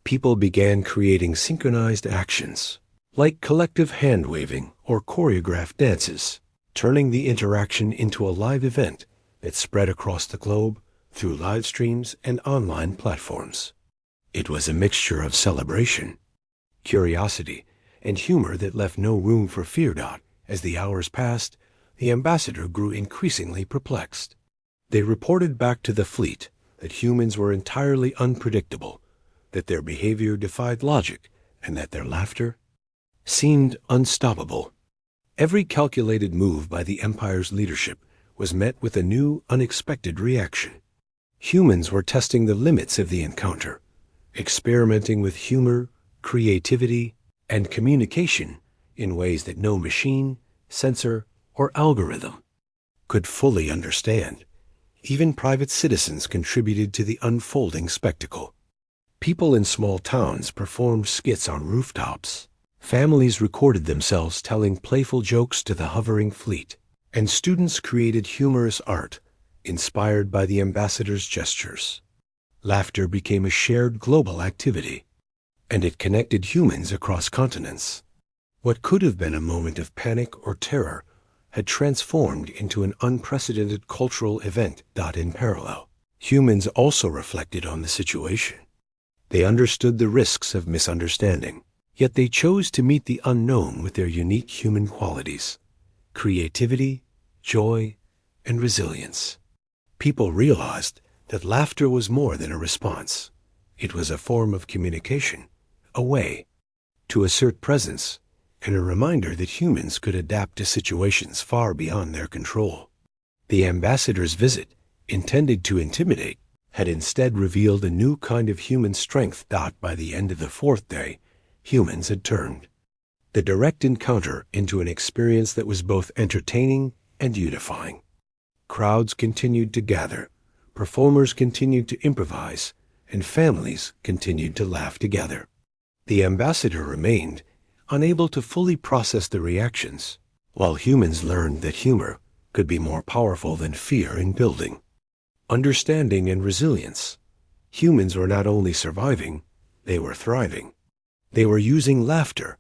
People began creating synchronized actions, like collective hand-waving or choreographed dances, turning the interaction into a live event that spread across the globe through live streams and online platforms. It was a mixture of celebration, curiosity, and humor that left no room for fear. As the hours passed, the ambassador grew increasingly perplexed. They reported back to the fleet that humans were entirely unpredictable, that their behavior defied logic, and that their laughter seemed unstoppable. Every calculated move by the Empire's leadership was met with a new, unexpected reaction. Humans were testing the limits of the encounter, experimenting with humor, creativity, and communication in ways that no machine, sensor, or algorithm could fully understand. Even private citizens contributed to the unfolding spectacle. People in small towns performed skits on rooftops. Families recorded themselves telling playful jokes to the hovering fleet, and students created humorous art inspired by the ambassador's gestures. Laughter became a shared global activity, and it connected humans across continents. What could have been a moment of panic or terror had transformed into an unprecedented cultural event. In parallel, humans also reflected on the situation. They understood the risks of misunderstanding, yet they chose to meet the unknown with their unique human qualities: creativity, joy, and resilience. People realized that laughter was more than a response. It was a form of communication, a way to assert presence, and a reminder that humans could adapt to situations far beyond their control. The ambassador's visit, intended to intimidate, had instead revealed a new kind of human strength. By the end of the fourth day, humans had turned the direct encounter into an experience that was both entertaining and unifying. Crowds continued to gather, performers continued to improvise, and families continued to laugh together. The ambassador remained unable to fully process the reactions, while humans learned that humor could be more powerful than fear in building understanding and resilience. Humans were not only surviving, they were thriving. They were using laughter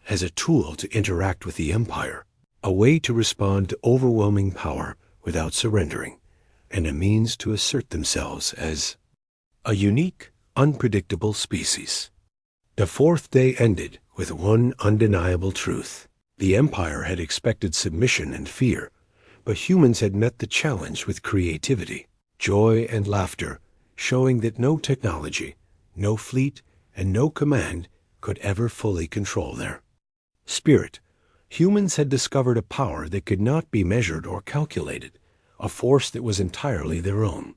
as a tool to interact with the Empire, a way to respond to overwhelming power without surrendering, and a means to assert themselves as a unique, unpredictable species. The fourth day ended with one undeniable truth. The Empire had expected submission and fear, but humans had met the challenge with creativity, joy, and laughter, showing that no technology, no fleet, and no command could ever fully control their spirit. Humans had discovered a power that could not be measured or calculated, a force that was entirely their own.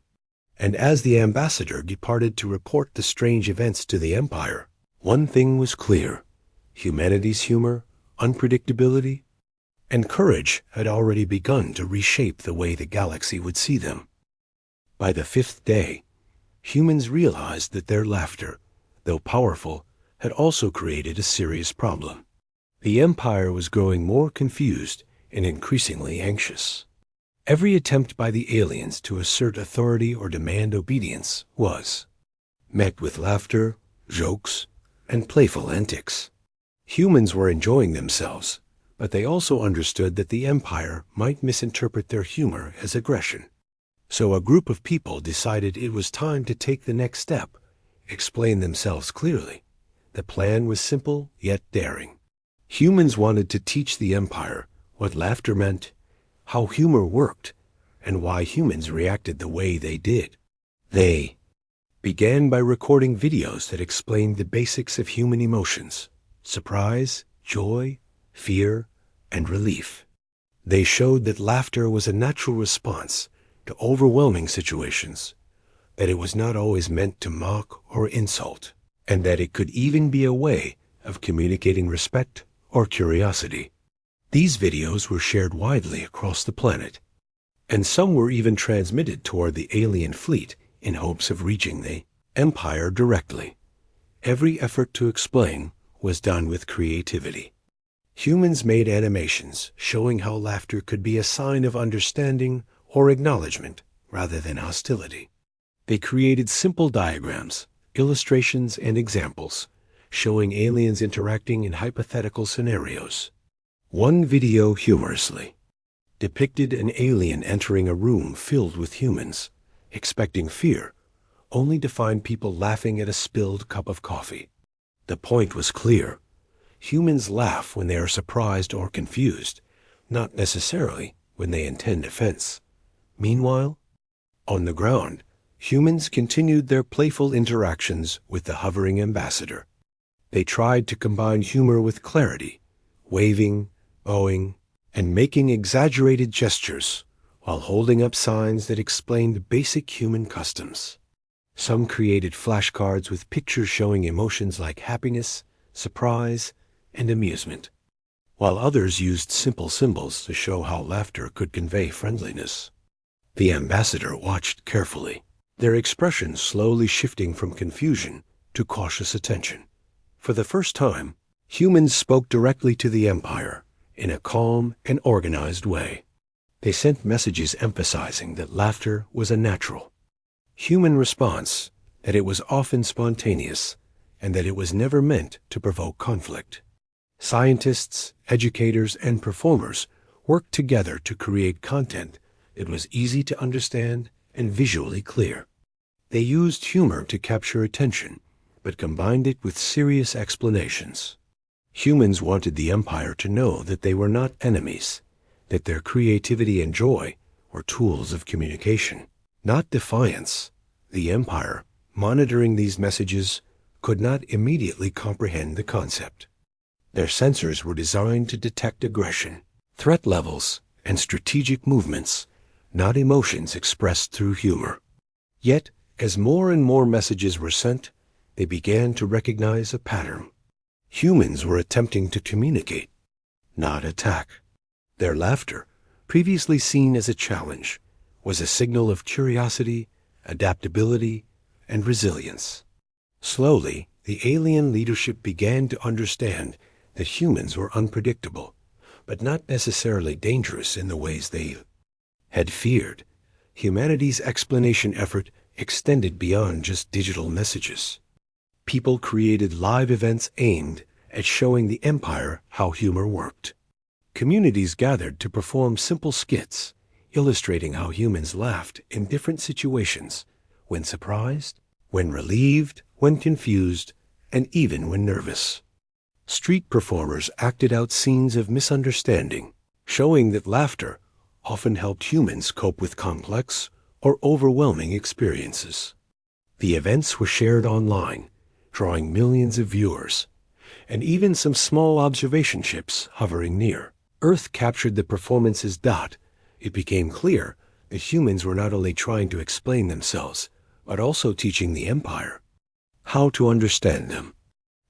And as the ambassador departed to report the strange events to the Empire, one thing was clear: humanity's humor, unpredictability, and courage had already begun to reshape the way the galaxy would see them. By the fifth day, humans realized that their laughter, though powerful, had also created a serious problem. The Empire was growing more confused and increasingly anxious. Every attempt by the aliens to assert authority or demand obedience was met with laughter, jokes, and playful antics. Humans were enjoying themselves, but they also understood that the Empire might misinterpret their humor as aggression. So a group of people decided it was time to take the next step, explain themselves clearly. The plan was simple yet daring. Humans wanted to teach the Empire what laughter meant, how humor worked, and why humans reacted the way they did. They began by recording videos that explained the basics of human emotions: surprise, joy, fear, and relief. They showed that laughter was a natural response to overwhelming situations, that it was not always meant to mock or insult, and that it could even be a way of communicating respect or curiosity. These videos were shared widely across the planet, and some were even transmitted toward the alien fleet in hopes of reaching the Empire directly. Every effort to explain was done with creativity. Humans made animations showing how laughter could be a sign of understanding or acknowledgement rather than hostility. They created simple diagrams, illustrations, and examples showing aliens interacting in hypothetical scenarios. One video humorously depicted an alien entering a room filled with humans, expecting fear, only to find people laughing at a spilled cup of coffee. The point was clear. Humans laugh when they are surprised or confused, not necessarily when they intend offense. Meanwhile, on the ground, humans continued their playful interactions with the hovering ambassador. They tried to combine humor with clarity, waving, bowing, and making exaggerated gestures while holding up signs that explained basic human customs. Some created flashcards with pictures showing emotions like happiness, surprise, and amusement, while others used simple symbols to show how laughter could convey friendliness. The ambassador watched carefully, their expressions slowly shifting from confusion to cautious attention. For the first time, humans spoke directly to the Empire in a calm and organized way. They sent messages emphasizing that laughter was a natural human response, that it was often spontaneous, and that it was never meant to provoke conflict. Scientists, educators, and performers worked together to create content that was easy to understand and visually clear. They used humor to capture attention, but combined it with serious explanations. Humans wanted the Empire to know that they were not enemies, that their creativity and joy were tools of communication, not defiance. The Empire, monitoring these messages, could not immediately comprehend the concept. Their sensors were designed to detect aggression, threat levels, and strategic movements, not emotions expressed through humor. Yet, as more and more messages were sent, they began to recognize a pattern. Humans were attempting to communicate, not attack. Their laughter, previously seen as a challenge, was a signal of curiosity, adaptability, and resilience. Slowly, the alien leadership began to understand that humans were unpredictable, but not necessarily dangerous in the ways they had feared. Humanity's explanation effort extended beyond just digital messages. People created live events aimed at showing the Empire how humor worked. Communities gathered to perform simple skits, illustrating how humans laughed in different situations, when surprised, when relieved, when confused, and even when nervous. Street performers acted out scenes of misunderstanding, showing that laughter often helped humans cope with complex or overwhelming experiences. The events were shared online, drawing millions of viewers, and even some small observation ships hovering near. Earth captured the performance's dot. It became clear that humans were not only trying to explain themselves, but also teaching the Empire how to understand them.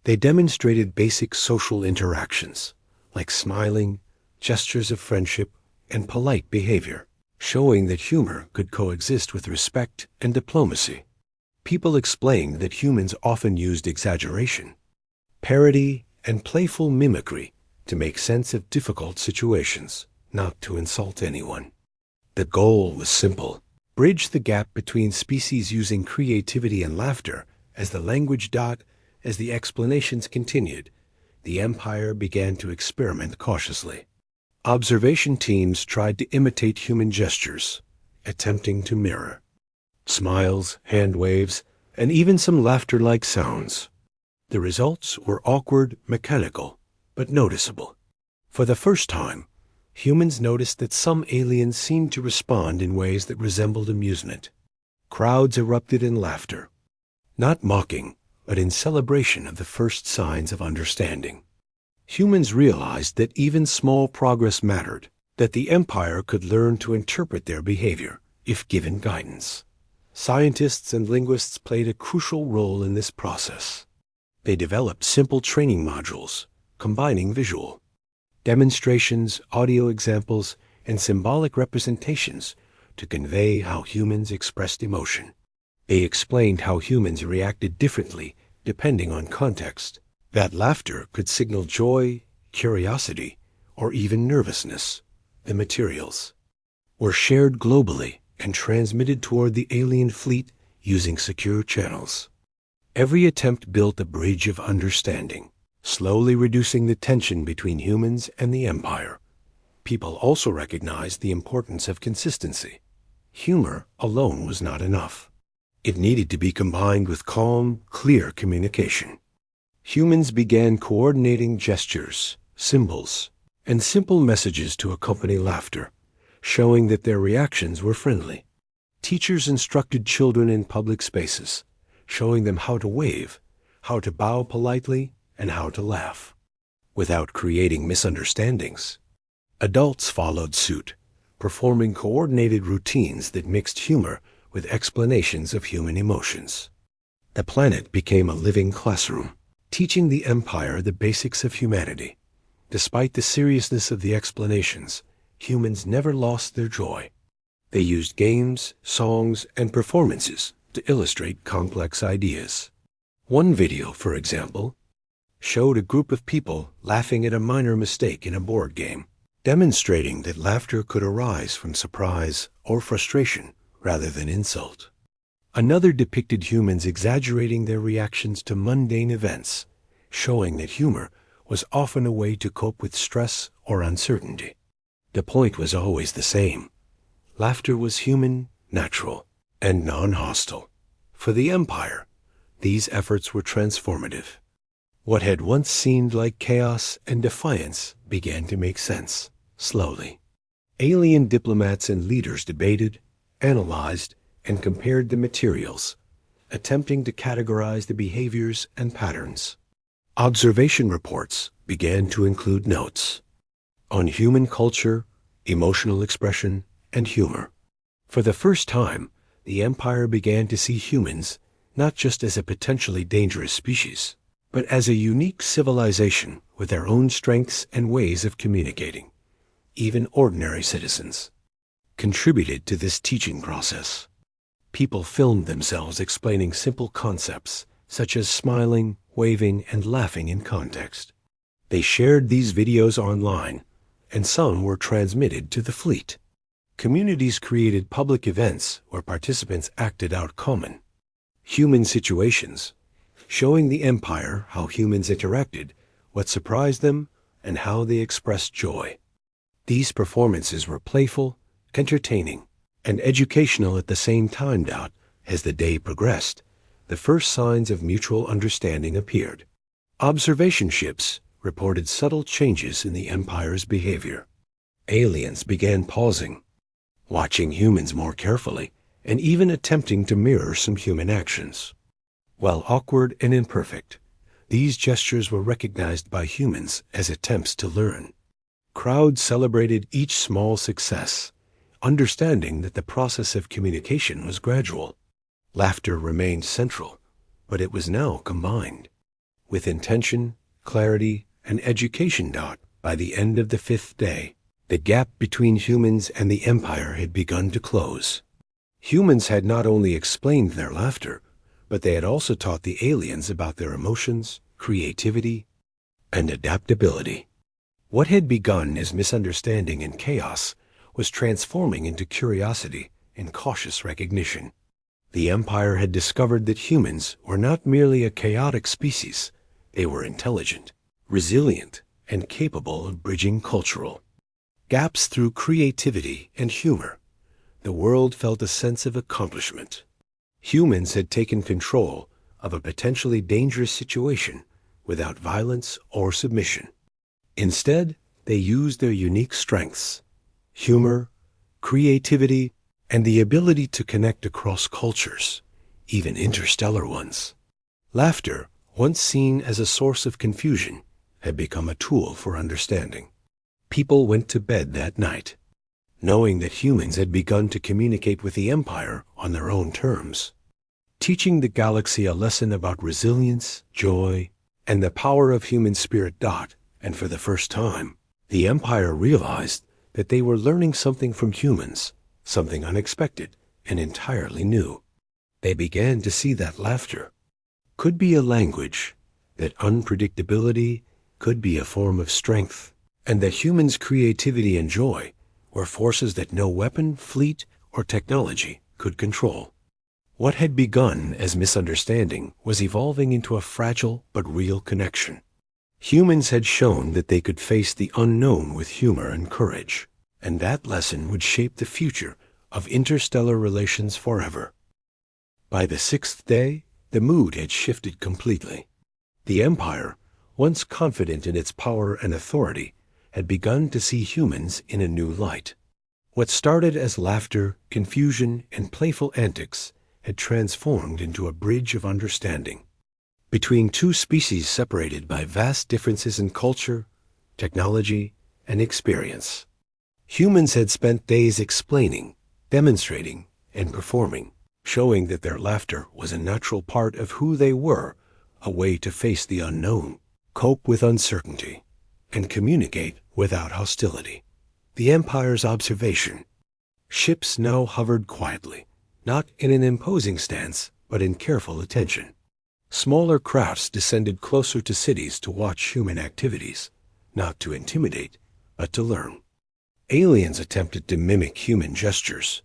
They demonstrated basic social interactions, like smiling, gestures of friendship, and polite behavior, showing that humor could coexist with respect and diplomacy. People explained that humans often used exaggeration, parody, and playful mimicry to make sense of difficult situations, not to insult anyone. The goal was simple: bridge the gap between species using creativity and laughter. As the language dot, as the explanations continued, the Empire began to experiment cautiously. Observation teams tried to imitate human gestures, attempting to mirror smiles, hand waves, and even some laughter-like sounds. The results were awkward, mechanical, but noticeable. For the first time, humans noticed that some aliens seemed to respond in ways that resembled amusement. Crowds erupted in laughter, not mocking, but in celebration of the first signs of understanding. Humans realized that even small progress mattered, that the Empire could learn to interpret their behavior if given guidance. Scientists and linguists played a crucial role in this process. They developed simple training modules, combining visual demonstrations, audio examples, and symbolic representations to convey how humans expressed emotion. They explained how humans reacted differently depending on context, that laughter could signal joy, curiosity, or even nervousness, the materials were shared globally and transmitted toward the alien fleet using secure channels. Every attempt built a bridge of understanding, slowly reducing the tension between humans and the Empire. People also recognized the importance of consistency. Humor alone was not enough. It needed to be combined with calm, clear communication. Humans began coordinating gestures, symbols, and simple messages to accompany laughter, showing that their reactions were friendly. Teachers instructed children in public spaces, showing them how to wave, how to bow politely, and how to laugh, without creating misunderstandings. Adults followed suit, performing coordinated routines that mixed humor with explanations of human emotions. The planet became a living classroom, teaching the Empire the basics of humanity. Despite the seriousness of the explanations, humans never lost their joy. They used games, songs, and performances to illustrate complex ideas. One video, for example, showed a group of people laughing at a minor mistake in a board game, demonstrating that laughter could arise from surprise or frustration rather than insult. Another depicted humans exaggerating their reactions to mundane events, showing that humor was often a way to cope with stress or uncertainty. The point was always the same. Laughter was human, natural, and non-hostile. For the Empire, these efforts were transformative. What had once seemed like chaos and defiance began to make sense, slowly. Alien diplomats and leaders debated, analyzed, and compared the materials, attempting to categorize the behaviors and patterns. Observation reports began to include notes on human culture, emotional expression, and humor. For the first time, the Empire began to see humans not just as a potentially dangerous species, but as a unique civilization with their own strengths and ways of communicating. Even ordinary citizens contributed to this teaching process. People filmed themselves explaining simple concepts such as smiling, waving, and laughing in context. They shared these videos online, and some were transmitted to the fleet. Communities created public events where participants acted out common human situations, showing the Empire how humans interacted, what surprised them, and how they expressed joy. These performances were playful, entertaining, and educational at the same time. As the day progressed, the first signs of mutual understanding appeared. Observation ships reported subtle changes in the Empire's behavior. Aliens began pausing, watching humans more carefully, and even attempting to mirror some human actions. While awkward and imperfect, these gestures were recognized by humans as attempts to learn. Crowds celebrated each small success, understanding that the process of communication was gradual. Laughter remained central, but it was now combined with intention, clarity, and education. By the end of the 5th day, the gap between humans and the Empire had begun to close. Humans had not only explained their laughter, but they had also taught the aliens about their emotions, creativity, and adaptability. What had begun as misunderstanding and chaos was transforming into curiosity and cautious recognition. The Empire had discovered that humans were not merely a chaotic species. They were intelligent, resilient, and capable of bridging cultural gaps through creativity and humor. The world felt a sense of accomplishment. Humans had taken control of a potentially dangerous situation without violence or submission. Instead, they used their unique strengths, humor, creativity, and the ability to connect across cultures, even interstellar ones. Laughter, once seen as a source of confusion, had become a tool for understanding. People went to bed that night, knowing that humans had begun to communicate with the Empire on their own terms, teaching the galaxy a lesson about resilience, joy, and the power of human spirit. And for the first time, the Empire realized that they were learning something from humans, something unexpected and entirely new. They began to see that laughter could be a language, that unpredictability, could be a form of strength, and that humans' creativity and joy were forces that no weapon, fleet, or technology could control. What had begun as misunderstanding was evolving into a fragile but real connection. Humans had shown that they could face the unknown with humor and courage, and that lesson would shape the future of interstellar relations forever. By the sixth day, the mood had shifted completely. The Empire, once confident in its power and authority, had begun to see humans in a new light. What started as laughter, confusion, and playful antics had transformed into a bridge of understanding between two species separated by vast differences in culture, technology, and experience. Humans had spent days explaining, demonstrating, and performing, showing that their laughter was a natural part of who they were, a way to face the unknown, cope with uncertainty, and communicate without hostility. The Empire's observation. Ships now hovered quietly, not in an imposing stance, but in careful attention. Smaller crafts descended closer to cities to watch human activities, not to intimidate, but to learn. Aliens attempted to mimic human gestures,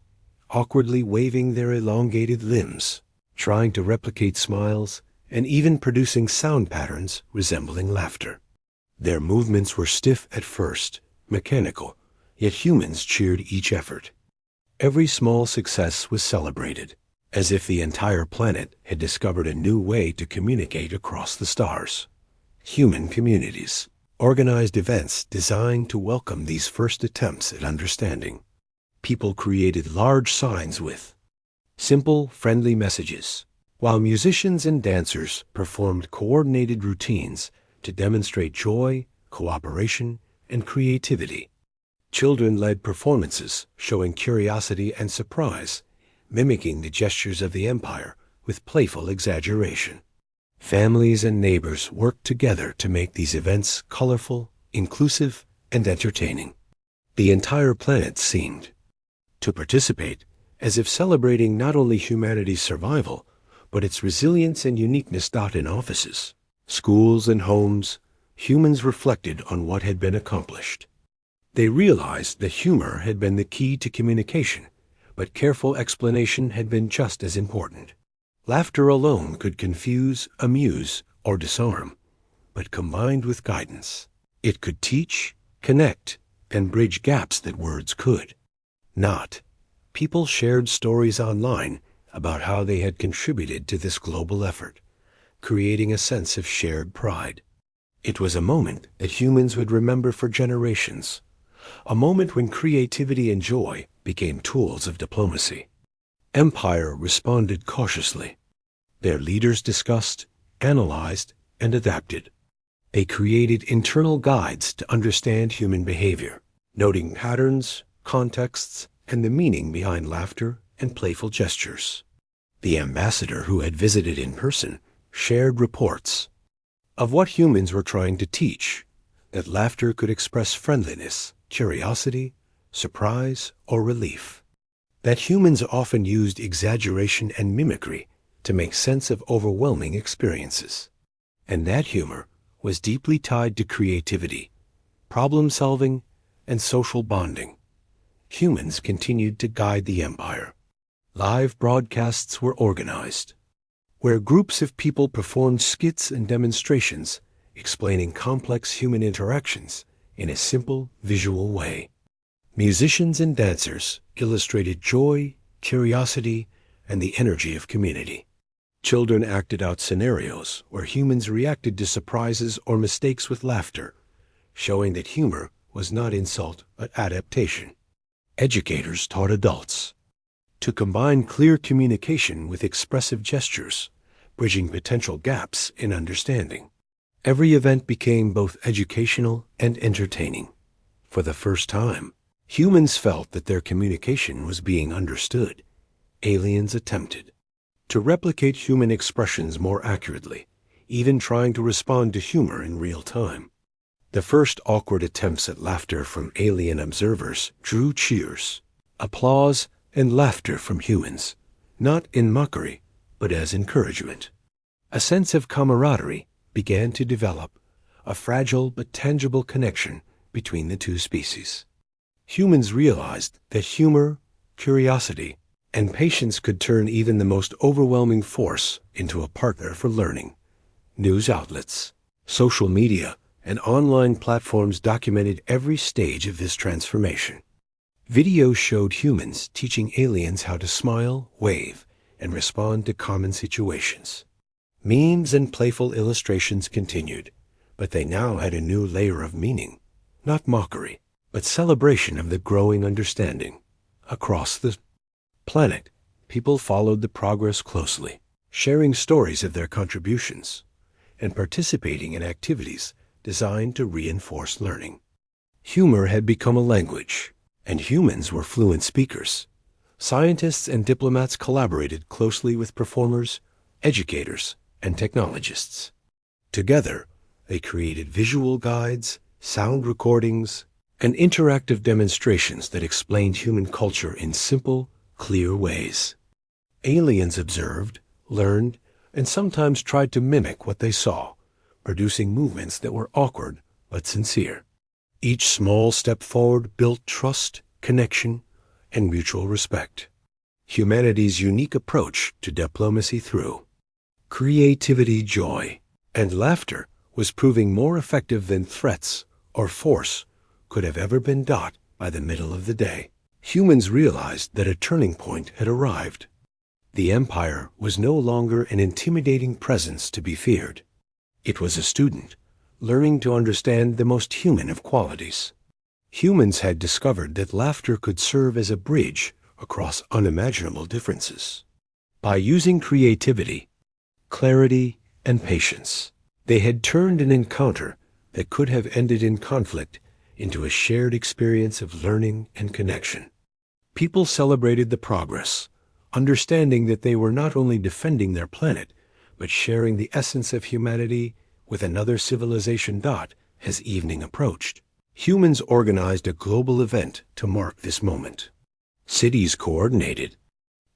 awkwardly waving their elongated limbs, trying to replicate smiles, and even producing sound patterns resembling laughter. Their movements were stiff at first, mechanical, yet humans cheered each effort. Every small success was celebrated, as if the entire planet had discovered a new way to communicate across the stars. Human communities organized events designed to welcome these first attempts at understanding. People created large signs with simple, friendly messages, while musicians and dancers performed coordinated routines to demonstrate joy, cooperation, and creativity. Children led performances showing curiosity and surprise, mimicking the gestures of the Empire with playful exaggeration. Families and neighbors worked together to make these events colorful, inclusive, and entertaining. The entire planet seemed to participate, as if celebrating not only humanity's survival, but its resilience and uniqueness. In offices, schools, and homes, humans reflected on what had been accomplished. They realized that humor had been the key to communication, but careful explanation had been just as important. Laughter alone could confuse, amuse, or disarm, but combined with guidance, it could teach, connect, and bridge gaps that words could not. People shared stories online about how they had contributed to this global effort, creating a sense of shared pride. It was a moment that humans would remember for generations, a moment when creativity and joy became tools of diplomacy. Empire responded cautiously. Their leaders discussed, analyzed, and adapted. They created internal guides to understand human behavior, noting patterns, contexts, and the meaning behind laughter and playful gestures. The ambassador who had visited in person shared reports of what humans were trying to teach, that laughter could express friendliness, curiosity, surprise, or relief. That humans often used exaggeration and mimicry to make sense of overwhelming experiences. And that humor was deeply tied to creativity, problem-solving, and social bonding. Humans continued to guide the Empire. Live broadcasts were organized, where groups of people performed skits and demonstrations explaining complex human interactions in a simple, visual way. Musicians and dancers illustrated joy, curiosity, and the energy of community. Children acted out scenarios where humans reacted to surprises or mistakes with laughter, showing that humor was not insult but adaptation. Educators taught adults to combine clear communication with expressive gestures, bridging potential gaps in understanding. Every event became both educational and entertaining. For the first time, humans felt that their communication was being understood. Aliens attempted to replicate human expressions more accurately, even trying to respond to humor in real time. The first awkward attempts at laughter from alien observers drew cheers, applause, and laughter from humans, not in mockery, but as encouragement. A sense of camaraderie began to develop, a fragile but tangible connection between the two species. Humans realized that humor, curiosity, and patience could turn even the most overwhelming force into a partner for learning. News outlets, social media, and online platforms documented every stage of this transformation. Videos showed humans teaching aliens how to smile, wave, and respond to common situations. Memes and playful illustrations continued, but they now had a new layer of meaning, not mockery, but celebration of the growing understanding. Across the planet, people followed the progress closely, sharing stories of their contributions and participating in activities designed to reinforce learning. Humor had become a language, and humans were fluent speakers. Scientists and diplomats collaborated closely with performers, educators, and technologists. Together, they created visual guides, sound recordings, and interactive demonstrations that explained human culture in simple, clear ways. Aliens observed, learned, and sometimes tried to mimic what they saw, producing movements that were awkward but sincere. Each small step forward built trust, connection, and mutual respect. Humanity's unique approach to diplomacy through creativity, joy, and laughter was proving more effective than threats or force could have ever been. By the middle of the day, humans realized that a turning point had arrived. The Empire was no longer an intimidating presence to be feared. It was a student, learning to understand the most human of qualities. Humans had discovered that laughter could serve as a bridge across unimaginable differences. By using creativity, clarity, and patience, they had turned an encounter that could have ended in conflict into a shared experience of learning and connection. People celebrated the progress, understanding that they were not only defending their planet, but sharing the essence of humanity with another civilization. As evening approached, humans organized a global event to mark this moment. Cities coordinated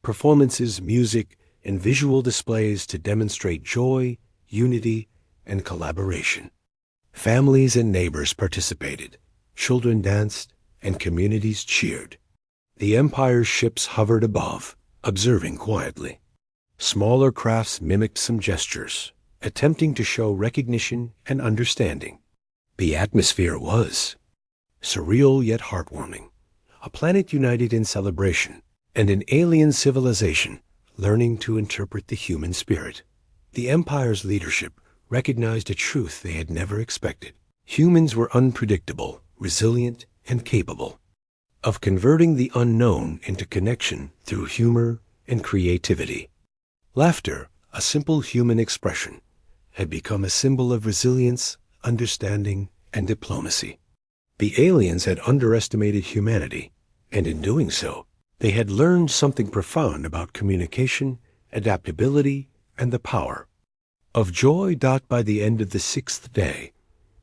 performances, music, and visual displays to demonstrate joy, unity, and collaboration. Families and neighbors participated, children danced, and communities cheered. The Empire's ships hovered above, observing quietly. Smaller crafts mimicked some gestures, attempting to show recognition and understanding. The atmosphere was surreal yet heartwarming, a planet united in celebration, and an alien civilization learning to interpret the human spirit. The Empire's leadership recognized a truth they had never expected. Humans were unpredictable, resilient, and capable of converting the unknown into connection through humor and creativity. Laughter, a simple human expression, had become a symbol of resilience, understanding, and diplomacy. The aliens had underestimated humanity, and in doing so, they had learned something profound about communication, adaptability, and the power of joy. By the end of the 6th day,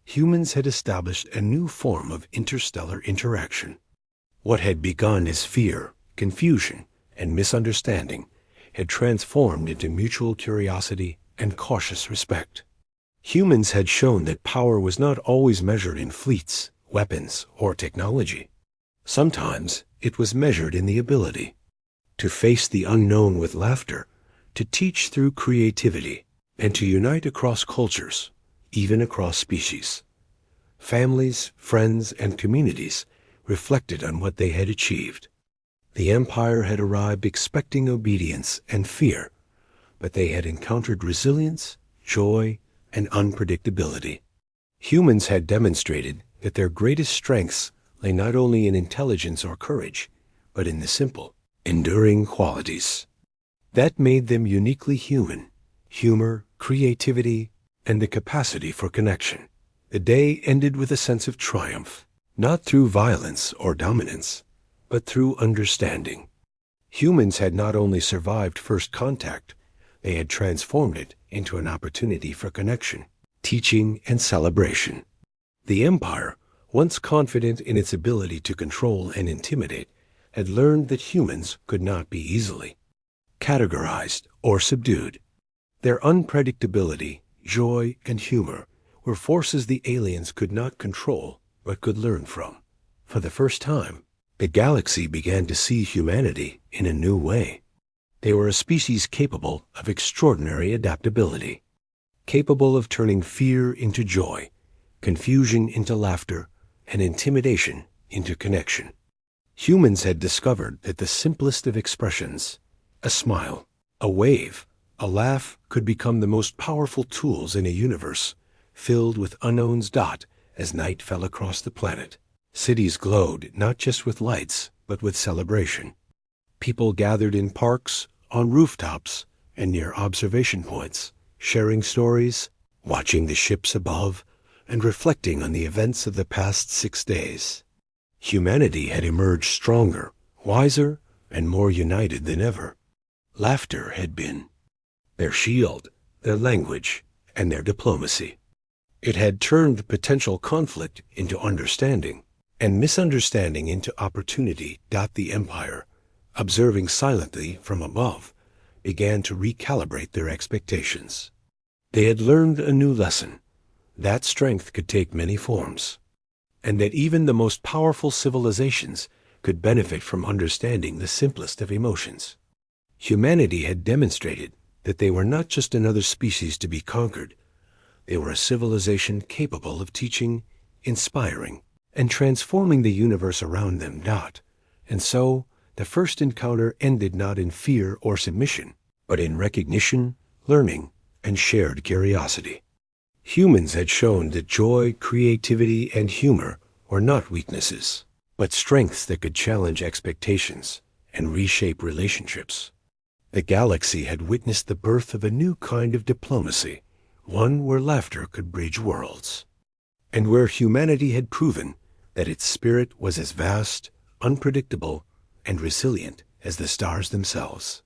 humans had established a new form of interstellar interaction. What had begun as fear, confusion, and misunderstanding had transformed into mutual curiosity and cautious respect. Humans had shown that power was not always measured in fleets, weapons, or technology. Sometimes it was measured in the ability to face the unknown with laughter, to teach through creativity, and to unite across cultures, even across species. Families, friends, and communities reflected on what they had achieved. The Empire had arrived expecting obedience and fear, but they had encountered resilience, joy, and unpredictability. Humans had demonstrated that their greatest strengths lay not only in intelligence or courage, but in the simple, enduring qualities that made them uniquely human: humor, creativity, and the capacity for connection. The day ended with a sense of triumph, not through violence or dominance, but through understanding. Humans had not only survived first contact, they had transformed it into an opportunity for connection, teaching, and celebration. The Empire, once confident in its ability to control and intimidate, had learned that humans could not be easily categorized or subdued. Their unpredictability, joy, and humor were forces the aliens could not control but could learn from. For the first time, the galaxy began to see humanity in a new way. They were a species capable of extraordinary adaptability, capable of turning fear into joy, confusion into laughter, and intimidation into connection. Humans had discovered that the simplest of expressions, a smile, a wave, a laugh, could become the most powerful tools in a universe filled with unknowns. As night fell across the planet, cities glowed not just with lights, but with celebration. People gathered in parks, on rooftops, and near observation points, sharing stories, watching the ships above, and reflecting on the events of the past 6 days. Humanity had emerged stronger, wiser, and more united than ever. Laughter had been their shield, their language, and their diplomacy. It had turned potential conflict into understanding, and misunderstanding into opportunity. The Empire, observing silently from above, began to recalibrate their expectations. They had learned a new lesson, that strength could take many forms, and that even the most powerful civilizations could benefit from understanding the simplest of emotions. Humanity had demonstrated that they were not just another species to be conquered. They were a civilization capable of teaching, inspiring, and transforming the universe around them. And so, the first encounter ended not in fear or submission, but in recognition, learning, and shared curiosity. Humans had shown that joy, creativity, and humor were not weaknesses, but strengths that could challenge expectations and reshape relationships. The galaxy had witnessed the birth of a new kind of diplomacy, one where laughter could bridge worlds, and where humanity had proven that its spirit was as vast, unpredictable, and resilient as the stars themselves.